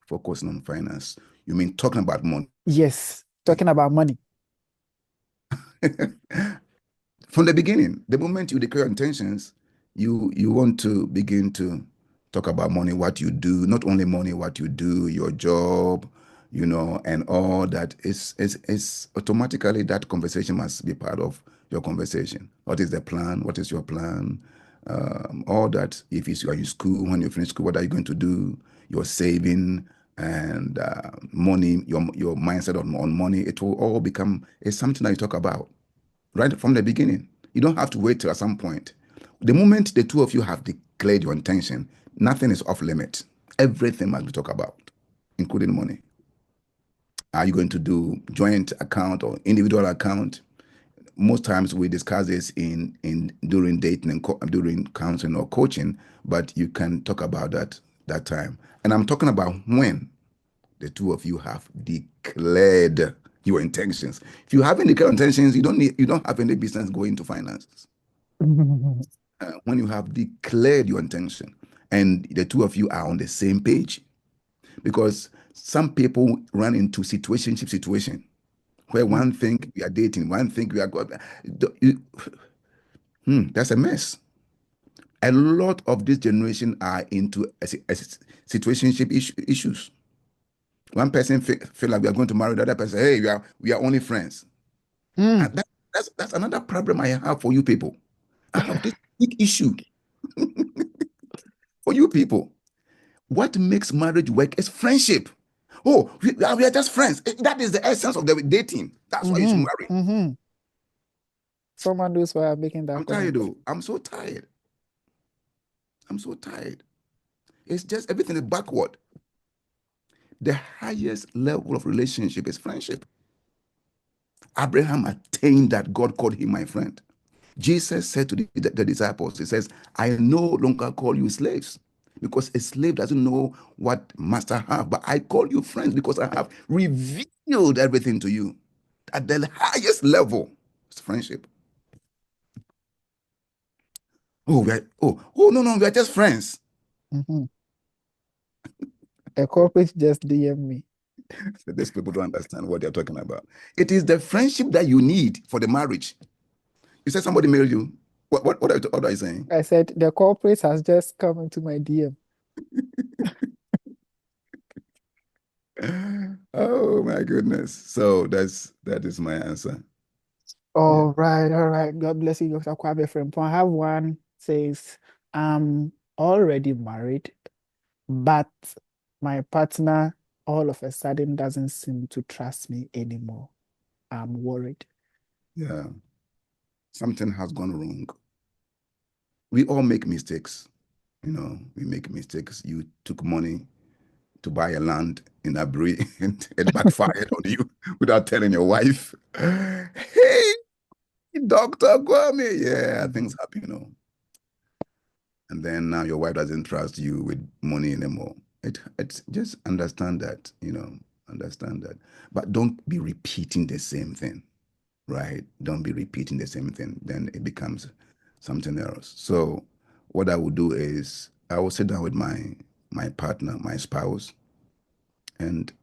Focusing on finance. You mean talking about money? Yes, talking about money. From the beginning, the moment you declare intentions, you want to begin to talk about money, what you do, not only money, what you do, your job, and all that. Is automatically that conversation must be part of your conversation. What is the plan? What is your plan? All that. If you are in school, when you finish school, what are you going to do? Your saving and money, your mindset on money. It will all become it's something that you talk about right from the beginning. You don't have to wait till at some point. The moment the two of you have declared your intention, nothing is off limit. Everything must be talked about, including money. Are you going to do joint account or individual account? Most times we discuss this in during dating and during counseling or coaching, but you can talk about that time. And I'm talking about when the two of you have declared your intentions. If you haven't declared intentions, you don't have any business going into finances. When you have declared your intention and the two of you are on the same page, because some people run into situation where one think we are dating, one think we are good. That's a mess. A lot of this generation are into situationship issues. One person feel like we are going to marry the other person. Hey, we are only friends. Mm. And that's another problem I have for you people. I have this big issue for you people. What makes marriage work is friendship. Oh, we are just friends. That is the essence of the dating. That's why you should Mm-hmm. marry. Mm-hmm. Someone knows why I'm making that I'm tired comment. though. I'm so tired. I'm so tired. It's just everything is backward. The highest level of relationship is friendship. Abraham attained that. God called him my friend. Jesus said to the disciples, he says, I no longer call you slaves because a slave doesn't know what master have, but I call you friends because I have revealed everything to you. At the highest level, it's friendship. No, we are just friends. Mm-hmm. A corporate just DM me. These people don't understand what they're talking about. It is the friendship that you need for the marriage. You said somebody married you. What are you saying? I said the corporate has just come into my DM. Oh my goodness. So that is my answer. Yeah. All right, all right. God bless you, Dr. Kwame Frimpong. I have one says, I'm already married, but my partner all of a sudden doesn't seem to trust me anymore. I'm worried. Yeah. Something has gone wrong. We all make mistakes. We make mistakes. You took money to buy a land in Abri and it backfired on you without telling your wife. Hey, Dr. Kwame. Yeah, things happen. And then now your wife doesn't trust you with money anymore. It's just understand that. Understand that. But don't be repeating the same thing, right? Don't be repeating the same thing. Then it becomes something else. So what I would do is I will sit down with my partner, my spouse, and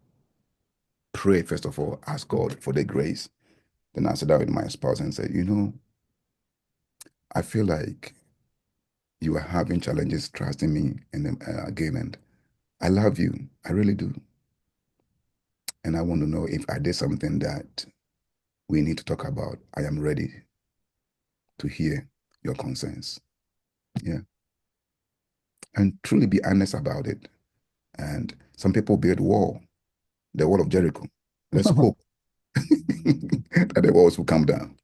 pray first of all, ask God for the grace. Then I sit down with my spouse and say, I feel like you are having challenges trusting me and then, again, and I love you. I really do. And I want to know if I did something that we need to talk about. I am ready to hear your concerns. Yeah. And truly be honest about it. And some people build the wall of Jericho. Let's hope that the walls will come down.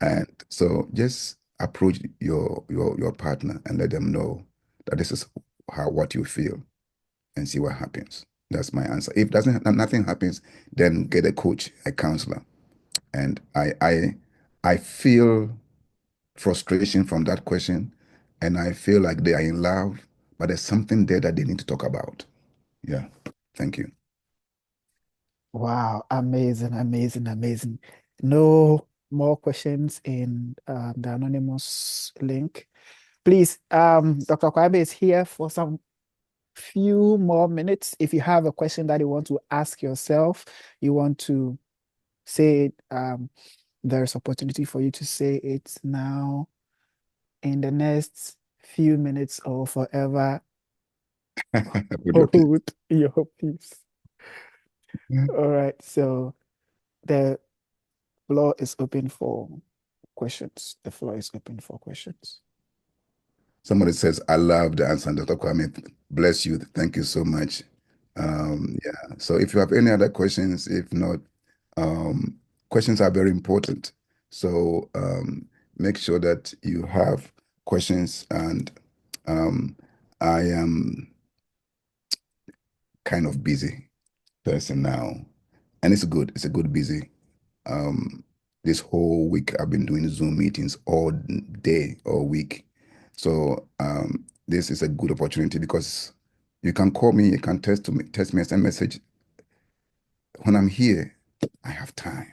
And so just approach your partner and let them know that this is what you feel. and see what happens. That's my answer. If nothing happens, then get a coach, a counselor. And I feel frustration from that question, and I feel like they are in love, but there's something there that they need to talk about. Yeah. Thank you. Wow, amazing, amazing, amazing. No more questions in the anonymous link. Please, Dr. Kwabe is here for some few more minutes. If you have a question that you want to ask yourself, you want to say it, there's opportunity for you to say it now, in the next few minutes, or forever. With your peace. Hold your peace. All right, so the floor is open for questions. The floor is open for questions. Somebody says, I love the answer. Dr. Kwame, bless you. Thank you so much. Yeah. So if you have any other questions, if not, questions are very important. So make sure that you have questions. And I am kind of busy person now, and it's good. It's a good busy. Um, this whole week I've been doing Zoom meetings all day, all week. So this is a good opportunity because you can call me, you can text me, send message. When I'm here, I have time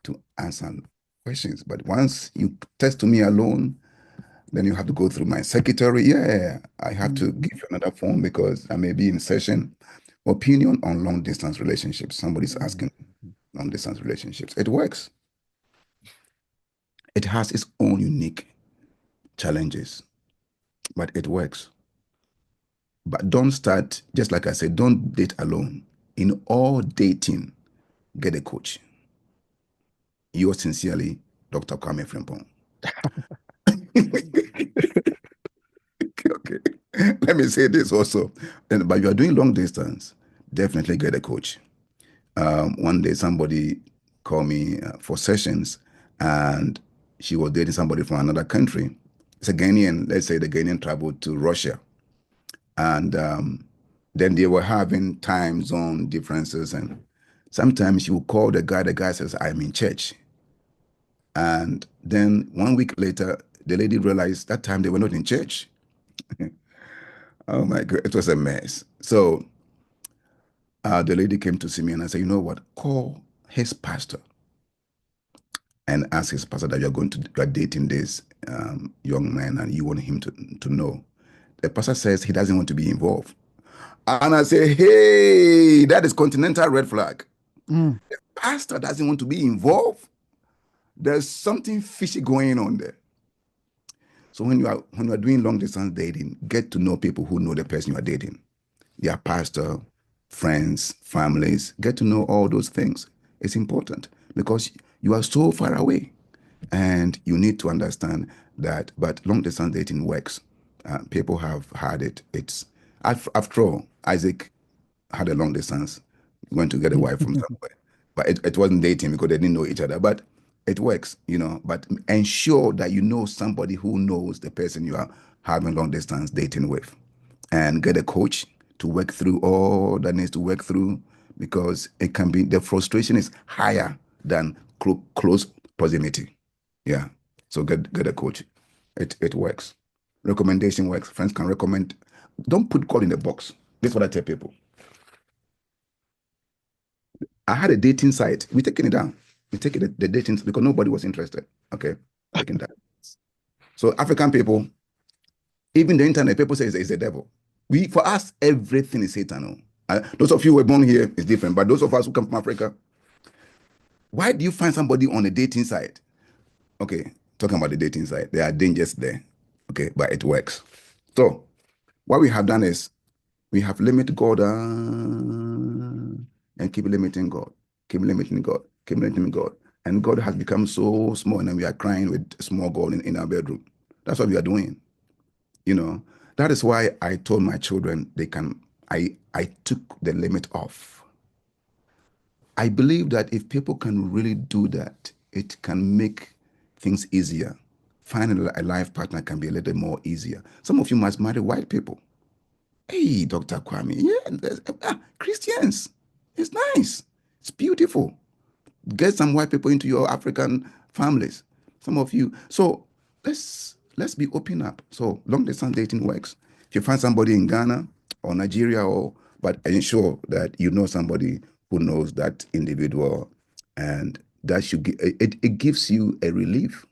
to answer questions. But once you text to me alone, then you have to go through my secretary. Yeah, I have to give you another phone because I may be in session. Opinion on long distance relationships. Somebody's asking long distance relationships. It works. It has its own unique challenges, but it works. But don't start, just like I said, don't date alone. In all dating, get a coach. Yours sincerely, Dr. Kwame Frimpong. Okay. Let me say this also. But you are doing long distance, definitely get a coach. One day somebody called me for sessions, and she was dating somebody from another country. It's a Ghanaian, let's say the Ghanaian traveled to Russia. And then they were having time zone differences. And sometimes you call the guy says, I'm in church. And then 1 week later, the lady realized that time they were not in church. Oh my God, it was a mess. So the lady came to see me and I said, you know what? Call his pastor and ask his pastor that you're dating this young man and you want him to know. The pastor says he doesn't want to be involved. And I say, hey, that is continental red flag. The pastor doesn't want to be involved. There's something fishy going on there. So when you are doing long distance dating, get to know people who know the person you are dating. Their pastor, friends, families. Get to know all those things. It's important because you are so far away. And you need to understand that, but long distance dating works. People have had it. It's after all, Isaac had a long distance, went to get a wife from somewhere, but it wasn't dating because they didn't know each other. But it works, But ensure that you know somebody who knows the person you are having long distance dating with, and get a coach to work through all that needs to work through because it can be the frustration is higher than close proximity. Yeah. So get a coach. It works. Recommendation works. Friends can recommend. Don't put God in a box. This is what I tell people. I had a dating site. We taking it down. We take it the dating because nobody was interested. Okay, taking that. So African people, even the internet, people say it's the devil. For us, everything is Satan. Those of you who were born here is different, but those of us who come from Africa, why do you find somebody on a dating site? Okay, talking about the dating site, there are dangers there. Okay, but it works. So what we have done is we have limited God and keep limiting God, keep limiting God, keep limiting God. And God has become so small, and we are crying with small God in our bedroom. That's what we are doing. That is why I told my children I took the limit off. I believe that if people can really do that, it can make things easier. Finding a life partner can be a little more easier. Some of you must marry white people. Hey, Dr. Kwame, yeah, Christians, it's nice. It's beautiful. Get some white people into your African families. Some of you. So let's be open up. So long distance dating works. If you find somebody in Ghana or Nigeria, but ensure that you know somebody who knows that individual, and that should it gives you a relief.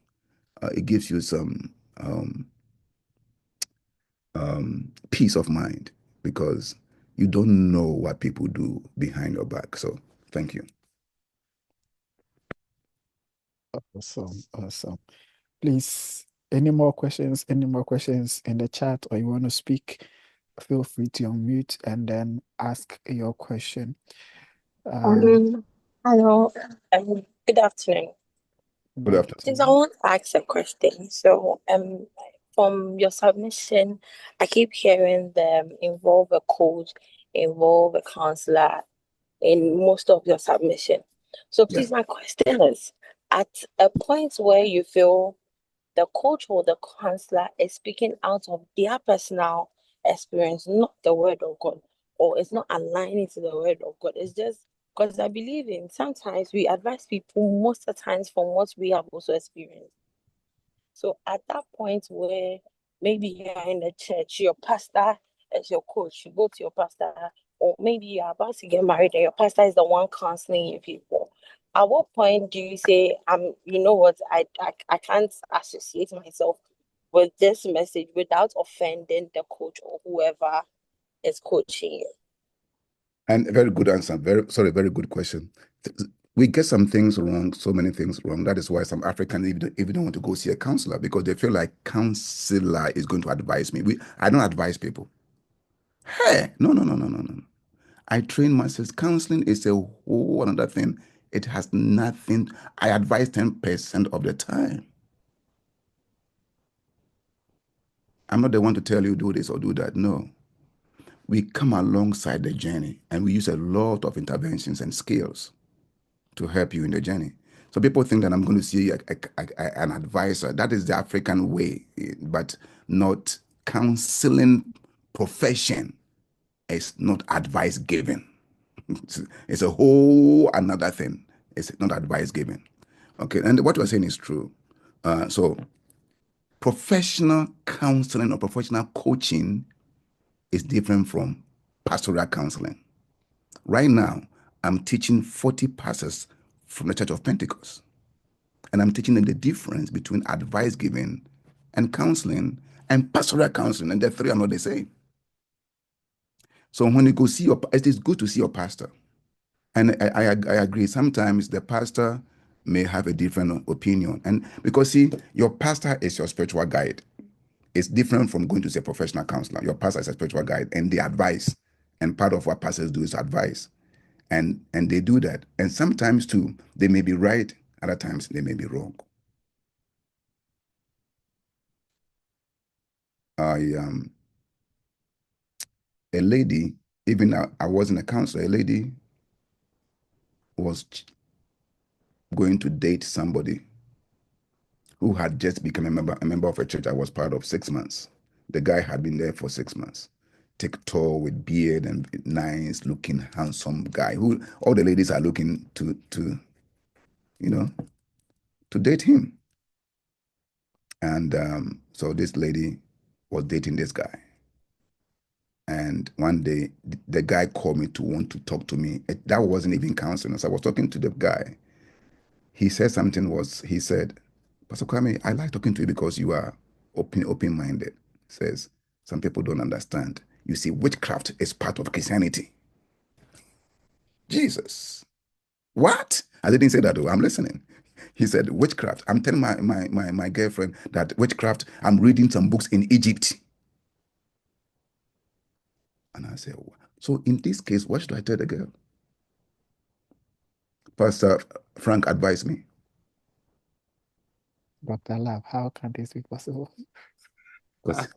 It gives you some peace of mind, because you don't know what people do behind your back. So thank you. Awesome, awesome. Please, any more questions? Any more questions in the chat, or you want to speak? Feel free to unmute and then ask your question. Hello, good afternoon. Good afternoon. Since I want to ask a question, so from your submission, I keep hearing them involve a coach, involve a counselor in most of your submission. So please, my question is, at a point where you feel the coach or the counselor is speaking out of their personal experience, not the word of God, or it's not aligning to the word of God. It's just because I believe in sometimes we advise people most of the times from what we have also experienced. So at that point where maybe you're in the church, your pastor is your coach, you go to your pastor, or maybe you're about to get married and your pastor is the one counseling you people. At what point do you say, you know what, I can't associate myself with this message without offending the coach or whoever is coaching you? And a very good answer. Very good question. We get some things wrong, so many things wrong. That is why some Africans even don't want to go see a counselor, because they feel like counselor is going to advise me. I don't advise people. Hey, no. I train myself. Counseling is a whole another thing. It has nothing. I advise 10% of the time. I'm not the one to tell you do this or do that. No. We come alongside the journey, and we use a lot of interventions and skills to help you in the journey. So people think that I'm going to see an advisor. That is the African way, but not counseling profession. It's not advice giving. It's a whole another thing. It's not advice giving. Okay, and what you're saying is true. So professional counseling or professional coaching is different from pastoral counseling. Right now, I'm teaching 40 pastors from the Church of Pentecost. And I'm teaching them the difference between advice giving and counseling and pastoral counseling. And the three are not the same. So when you go see it is good to see your pastor. And I agree. Sometimes the pastor may have a different opinion. And because see, your pastor is your spiritual guide. It's different from going to see a professional counselor. Your pastor is a spiritual guide, and they advise. And part of what pastors do is advise. And they do that. And sometimes too, they may be right, other times they may be wrong. A lady, even I wasn't a counselor, a lady was going to date somebody who had just become a member of a church I was part of 6 months. The guy had been there for 6 months. Thick, tall, with beard, and nice looking, handsome guy who all the ladies are looking to date him. And so this lady was dating this guy. And one day, the guy called me to want to talk to me. That wasn't even counseling. So I was talking to the guy. He said, Pastor Kwame, I like talking to you because you are open-minded. He says, some people don't understand. You see, witchcraft is part of Christianity. Jesus. What? I didn't say that, though. I'm listening. He said, witchcraft. I'm telling my girlfriend that witchcraft, I'm reading some books in Egypt. And I said, so in this case, what should I tell the girl? Pastor Frank advised me. Dr. Love, how can this be possible? Because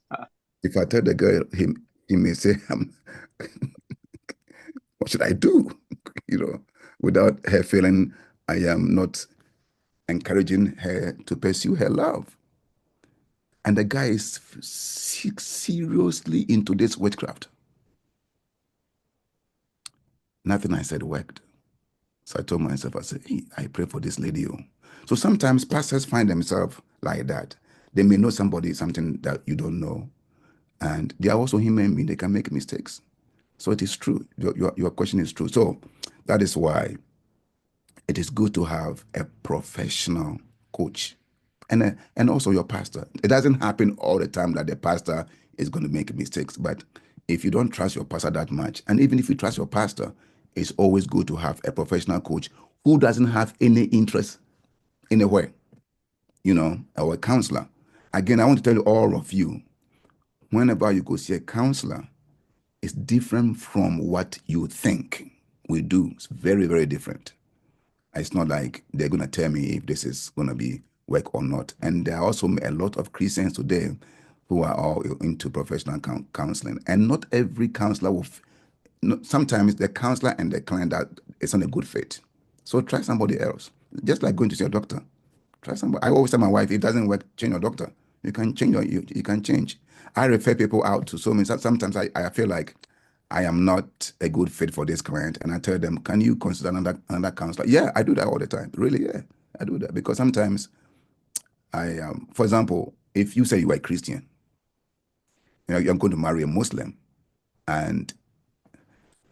if I tell the girl, he may say, what should I do? Without her feeling I am not encouraging her to pursue her love. And the guy is seriously into this witchcraft. Nothing I said worked. So I told myself, I said, hey, I pray for this lady. So sometimes pastors find themselves like that. They may know somebody, something that you don't know. And they are also human beings. They can make mistakes. So it is true. Your question is true. So that is why it is good to have a professional coach and also your pastor. It doesn't happen all the time that the pastor is going to make mistakes. But if you don't trust your pastor that much, and even if you trust your pastor, it's always good to have a professional coach who doesn't have any interest anywhere, or a counselor. Again, I want to tell you, all of you, whenever you go see a counselor, it's different from what you think we do. It's very, very different. It's not like they're going to tell me if this is going to be work or not. And there are also a lot of Christians today who are all into professional counseling. And not every counselor will, sometimes the counselor and the client that is on a good fit. So try somebody else. Just like going to see a doctor. Try somebody. I always tell my wife, if it doesn't work, change your doctor. You can change you can change. I refer people out to so many. Sometimes I feel like I am not a good fit for this client, and I tell them, can you consider another counselor? Yeah, I do that all the time. Really, yeah, I do that because sometimes for example, if you say you are a Christian, you're going to marry a Muslim, and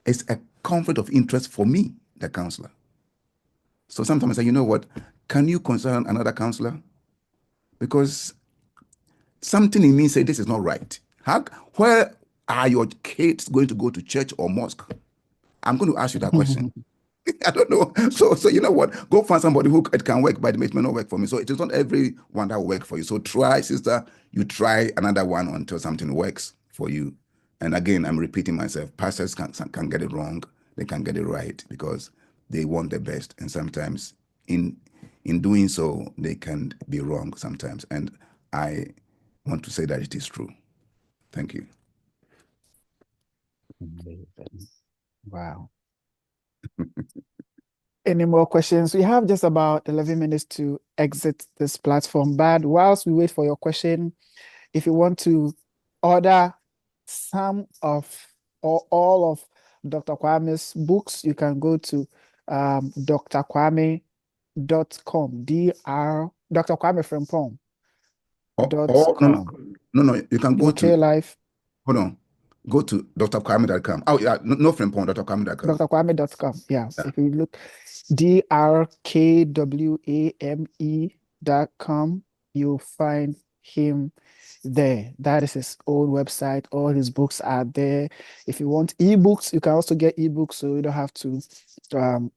it's a conflict of interest for me, the counselor. So sometimes I say, you know what? Can you consider another counselor? Because something in me say this is not right. Where are your kids going to go to church or mosque? I'm going to ask you that question. I don't know. So you know what? Go find somebody who it can work, but it may not work for me. So it is not everyone that will work for you. So try, sister. You try another one until something works for you. And again, I'm repeating myself. Pastors can get it wrong. They can get it right because they want the best. And sometimes in doing so, they can be wrong sometimes. And I want to say that it is true. Thank you. Wow. Any more questions? We have just about 11 minutes to exit this platform. But whilst we wait for your question, if you want to order some of or all of Dr. Kwame's books, you can go to drkwame.com, Dr. Kwame Frimpong. No, you can go to Life. Hold on. Go to drkwame.com. Oh, yeah, no friend porn, drkwame.com. drkwame.com. Yeah. If you look drkwame.com, you'll find him there. That is his own website. All his books are there. If you want ebooks, you can also get ebooks, so you don't have to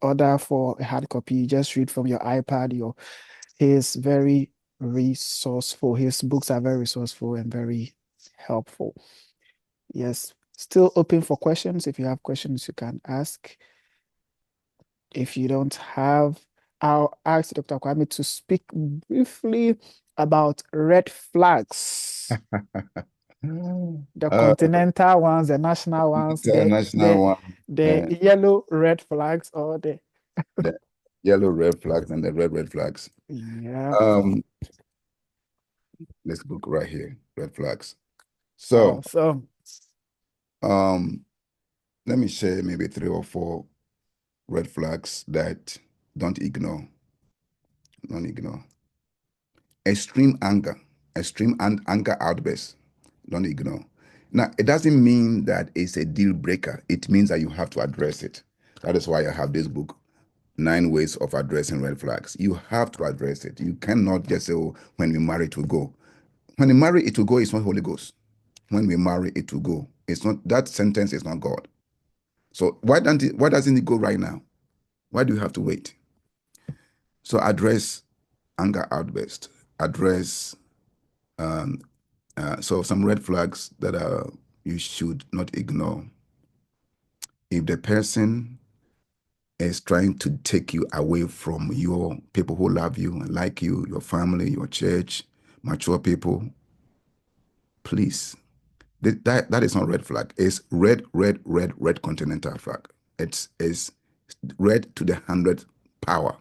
order for a hard copy. You just read from your iPad. He's very resourceful. His books are very resourceful and very helpful. Yes, still open for questions. If you have questions, you can ask. If you don't have, I'll ask Dr. Kwame to speak briefly about red flags. The continental ones, the national ones, the yellow red flags, or the yellow red flags and the red flags. Yeah. This book right here, red flags. So, awesome. Let me share maybe 3 or 4 red flags that don't ignore. Don't ignore. Extreme anger outbursts. Don't ignore. Now, it doesn't mean that it's a deal breaker. It means that you have to address it. That is why I have this book, 9 Ways of Addressing Red Flags. You have to address it. You cannot just say, oh, when we marry, it will go. When we marry, it will go. It's not Holy Ghost. When we marry, it will go. It's not, that sentence is not God. So why doesn't it go right now? Why do you have to wait? So address anger outburst. Address so some red flags that you should not ignore. If the person is trying to take you away from your people who love you and like you, your family, your church, mature people, please. That is not red flag. It's red continental flag. It's red to the 100th power.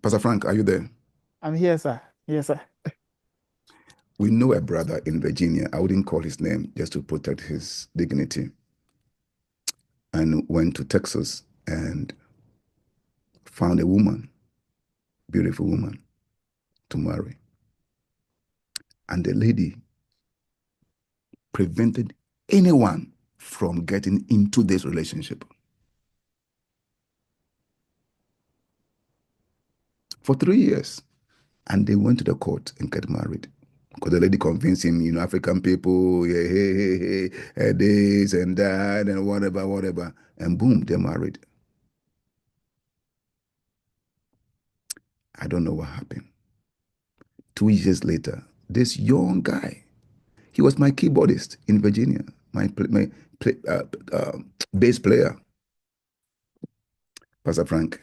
Pastor Frank, are you there? I'm here, sir. Yes, sir. We know a brother in Virginia. I wouldn't call his name just to protect his dignity. and went to Texas and found a woman, beautiful woman, to marry. And the lady prevented anyone from getting into this relationship for 3 years. And they went to the court and got married. Because the lady convinced him, African people, yeah, hey, this and that and whatever. And boom, they're married. I don't know what happened. 2 years later, this young guy, he was my keyboardist in Virginia, my bass player, Pastor Frank.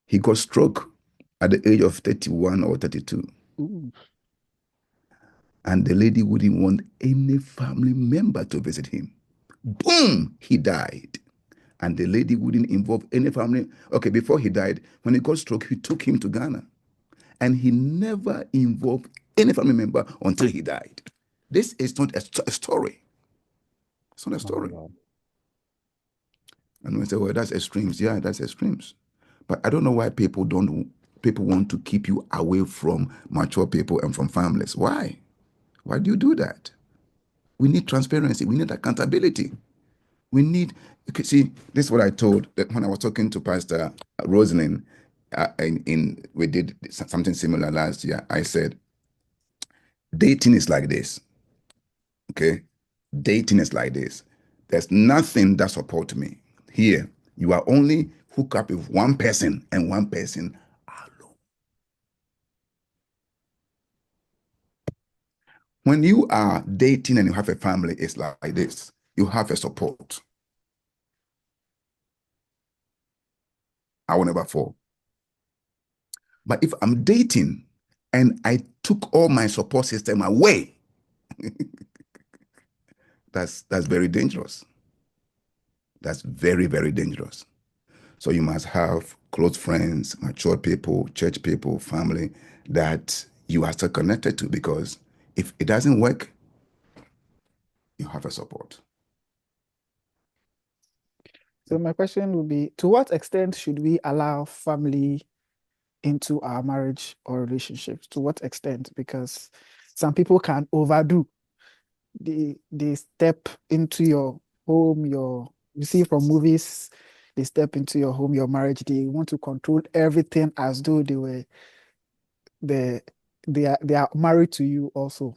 He got stroke at the age of 31 or 32. Ooh. And the lady wouldn't want any family member to visit him. Boom, he died. And the lady wouldn't involve any family. Okay, before he died, when he got stroke, he took him to Ghana. And he never involved any family member until he died. This is not a story. It's not a story. Oh, And we say, well, that's extremes. Yeah, that's extremes. But I don't know why people want to keep you away from mature people and from families. Why? Why do you do that? We need transparency. We need accountability. We need, see, this is what I told when I was talking to Pastor Rosalind. We did something similar last year. I said, dating is like this. Okay? Dating is like this. There's nothing that supports me. Here, you are only hook up with one person and one person alone. When you are dating and you have a family, it's like this. You have a support. I will never fall. But if I'm dating and I took all my support system away, that's very dangerous. That's very, very dangerous. So you must have close friends, mature people, church people, family that you are still connected to, because if it doesn't work, you have a support. So my question would be, to what extent should we allow family into our marriage or relationships? To what extent? Because some people can overdo. They step into your home, you see from movies, they step into your home, your marriage, they want to control everything as though they are married to you also.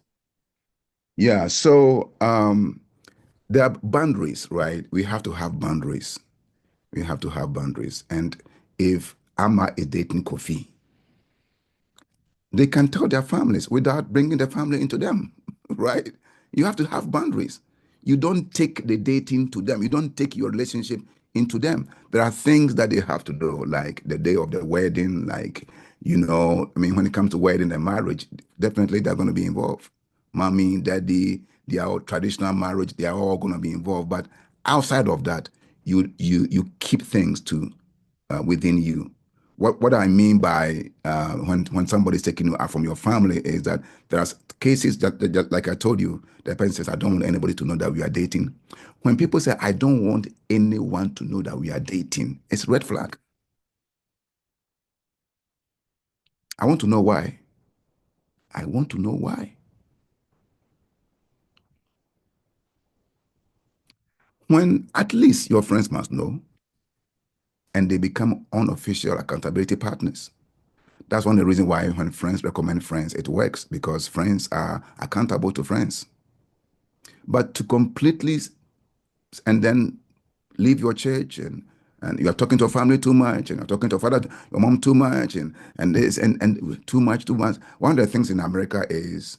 Yeah, so there are boundaries, right? We have to have boundaries. We have to have boundaries. And if Amma is dating Kofi, they can tell their families without bringing the family into them, right? You have to have boundaries. You don't take the dating to them. You don't take your relationship into them. There are things that they have to do, like the day of the wedding, like, when it comes to wedding and marriage, definitely they're going to be involved. Mommy, daddy, their traditional marriage, they are all going to be involved. But outside of that, you keep things to within you. What I mean by when somebody's taking you out from your family is that there are cases that like I told you, the person says, I don't want anybody to know that we are dating. When people say, I don't want anyone to know that we are dating, it's a red flag. I want to know why. I want to know why. When at least your friends must know, and they become unofficial accountability partners. That's one of the reasons why when friends recommend friends, it works, because friends are accountable to friends. But to completely, and then leave your church, and you are talking to your family too much, and you're talking to your father, your mom too much, and this and too much. One of the things in America is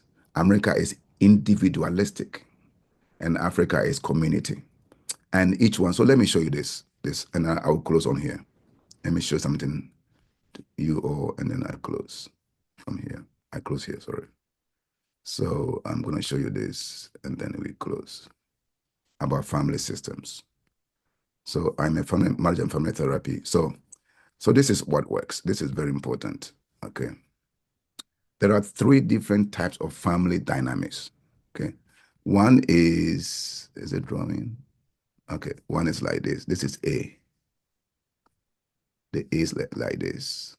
individualistic, and Africa is community, and each one. So let me show you this, and I'll close on here. Let me show something to you all, and then I close from here. I close here, sorry. So I'm going to show you this, and then we close, about family systems. So I'm a marriage and family therapy. So this is what works. This is very important. Okay. There are 3 different types of family dynamics. Okay. One is it drawing? Okay, one is like this. This is A. The A is like this.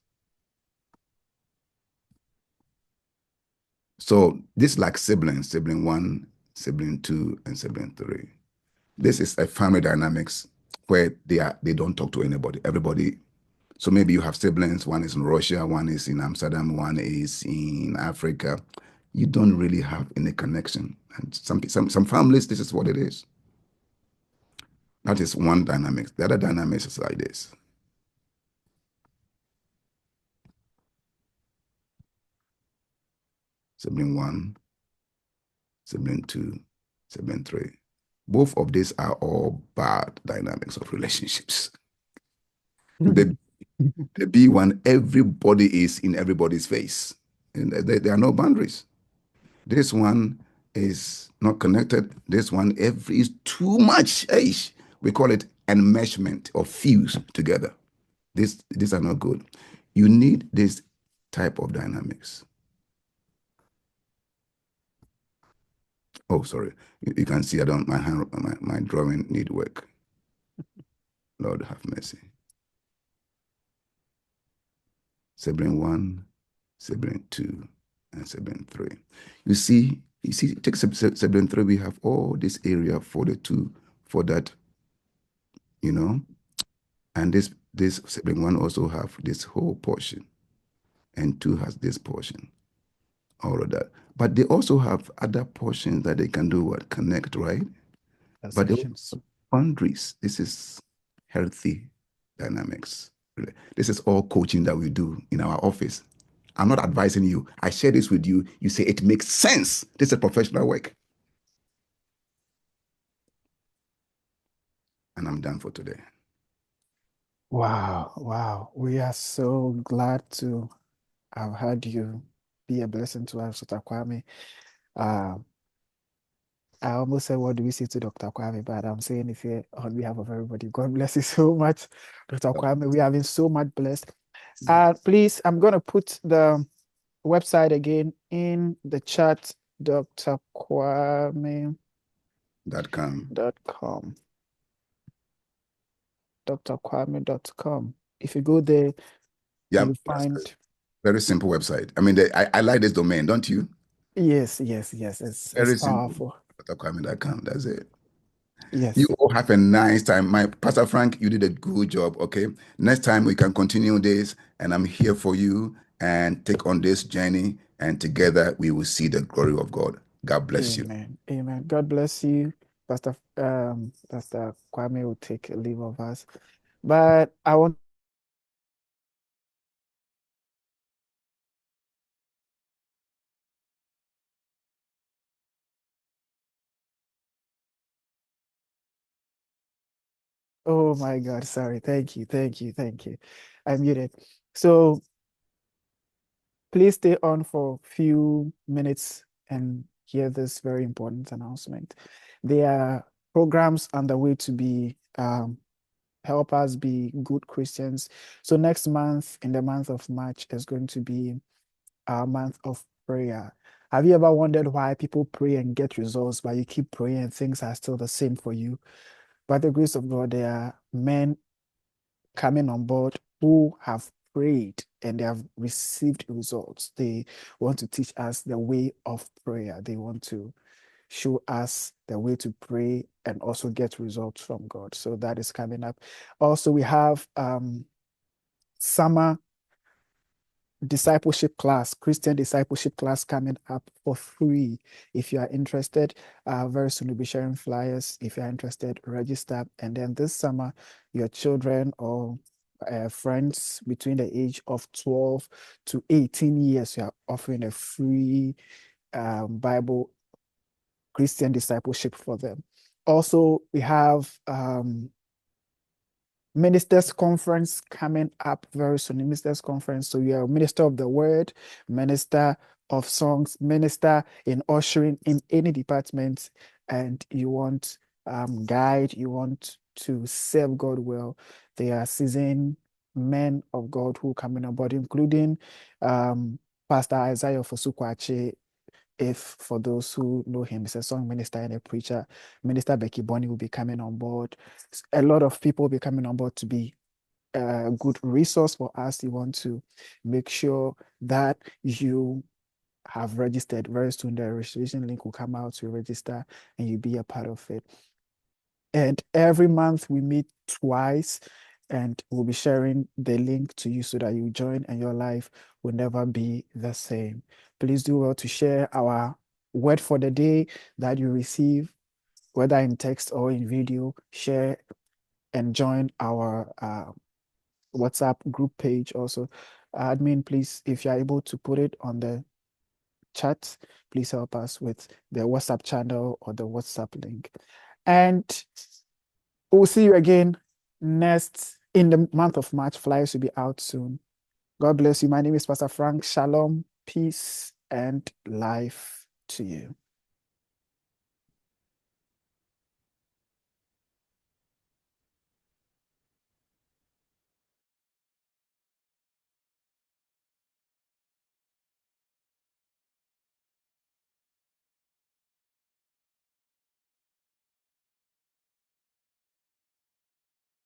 So this is like siblings, sibling one, sibling two, and sibling three. This is a family dynamics where they don't talk to anybody. Everybody. So maybe you have siblings. One is in Russia, one is in Amsterdam, one is in Africa. You don't really have any connection. And some families, this is what it is. That is one dynamic. The other dynamics is like this. Sibling one, sibling two, sibling three. Both of these are all bad dynamics of relationships. The B1, everybody is in everybody's face. And there are no boundaries. This one is not connected. This one, every is too much. We call it enmeshment or fuse together. These are not good. You need this type of dynamics. Oh, sorry. You can see I don't my drawing need work. Lord have mercy. Sibling one, sibling two, and sibling three. You see, take sibling three, we have all this area for the two, for that, and this sibling one also have this whole portion, and two has this portion, all of that. But they also have other portions that they can do what? Connect, right? But they also Ascensions. have boundaries. This is healthy dynamics. This is all coaching that we do in our office. I'm not advising you. I share this with you. You say it makes sense. This is professional work. And I'm done for today. Wow, wow. We are so glad to have had you be a blessing to us, Dr. Kwame. Uh, I almost said, what do we say to Dr. Kwame? But I'm saying it here on behalf of everybody. God bless you so much, Dr. Kwame. We have been so much blessed. Please, I'm going to put the website again in the chat, drkwame.com. .com. drkwame.com. If you go there, Yeah, you'll that's a find, very simple website. I mean, I like this domain, don't you? yes, it's Very simple. powerful. .kwame.com. That's it. You Yes. all have a nice time. My Pastor Frank, you did a good job. Okay. Next time we can continue this, and I'm here for you and take on this journey, and together we will see the glory of God. God bless you. Amen. God bless you. Pastor Kwame will take a leave of us. But I want Oh my God, sorry. Thank you. I muted. So please stay on for a few minutes and hear this very important announcement. There are programs underway to be help us be good Christians. So next month, in the month of March, is going to be our month of prayer. Have you ever wondered why people pray and get results, but you keep praying and things are still the same for you? By the grace of God, there are men coming on board who have prayed and they have received results. They want to teach us the way of prayer. They want to show us the way to pray and also get results from God. So that is coming up. Also, we have summer discipleship class, Christian discipleship class coming up for free. If you are interested, very soon we'll be sharing flyers. If you are interested, register. And then this summer, your children or friends between the age of 12 to 18 years, you are offering a free Bible Christian discipleship for them. Also, we have Ministers Conference coming up very soon. Ministers Conference. So you are a minister of the word, minister of songs, minister in ushering in any department, and you want guide, you want to serve God well. There are seasoned men of God who coming on board, including Pastor Isaiah Fosukwache, if for those who know him, he's a song minister and a preacher. Minister Becky Bonnie will be coming on board. A lot of people will be coming on board to be a good resource for us. You want to make sure that you have registered. Very soon the registration link will come out to register and you be a part of it. And every month we meet twice, and we'll be sharing the link to you so that you join and your life will never be the same. Please do well to share our word for the day that you receive, whether in text or in video. Share and join our WhatsApp group page also. Admin, please, if you're able to put it on the chat, please help us with the WhatsApp channel or the WhatsApp link. And we'll see you again next in the month of March. Flyers will be out soon. God bless you. My name is Pastor Frank. Shalom, peace, and life to you.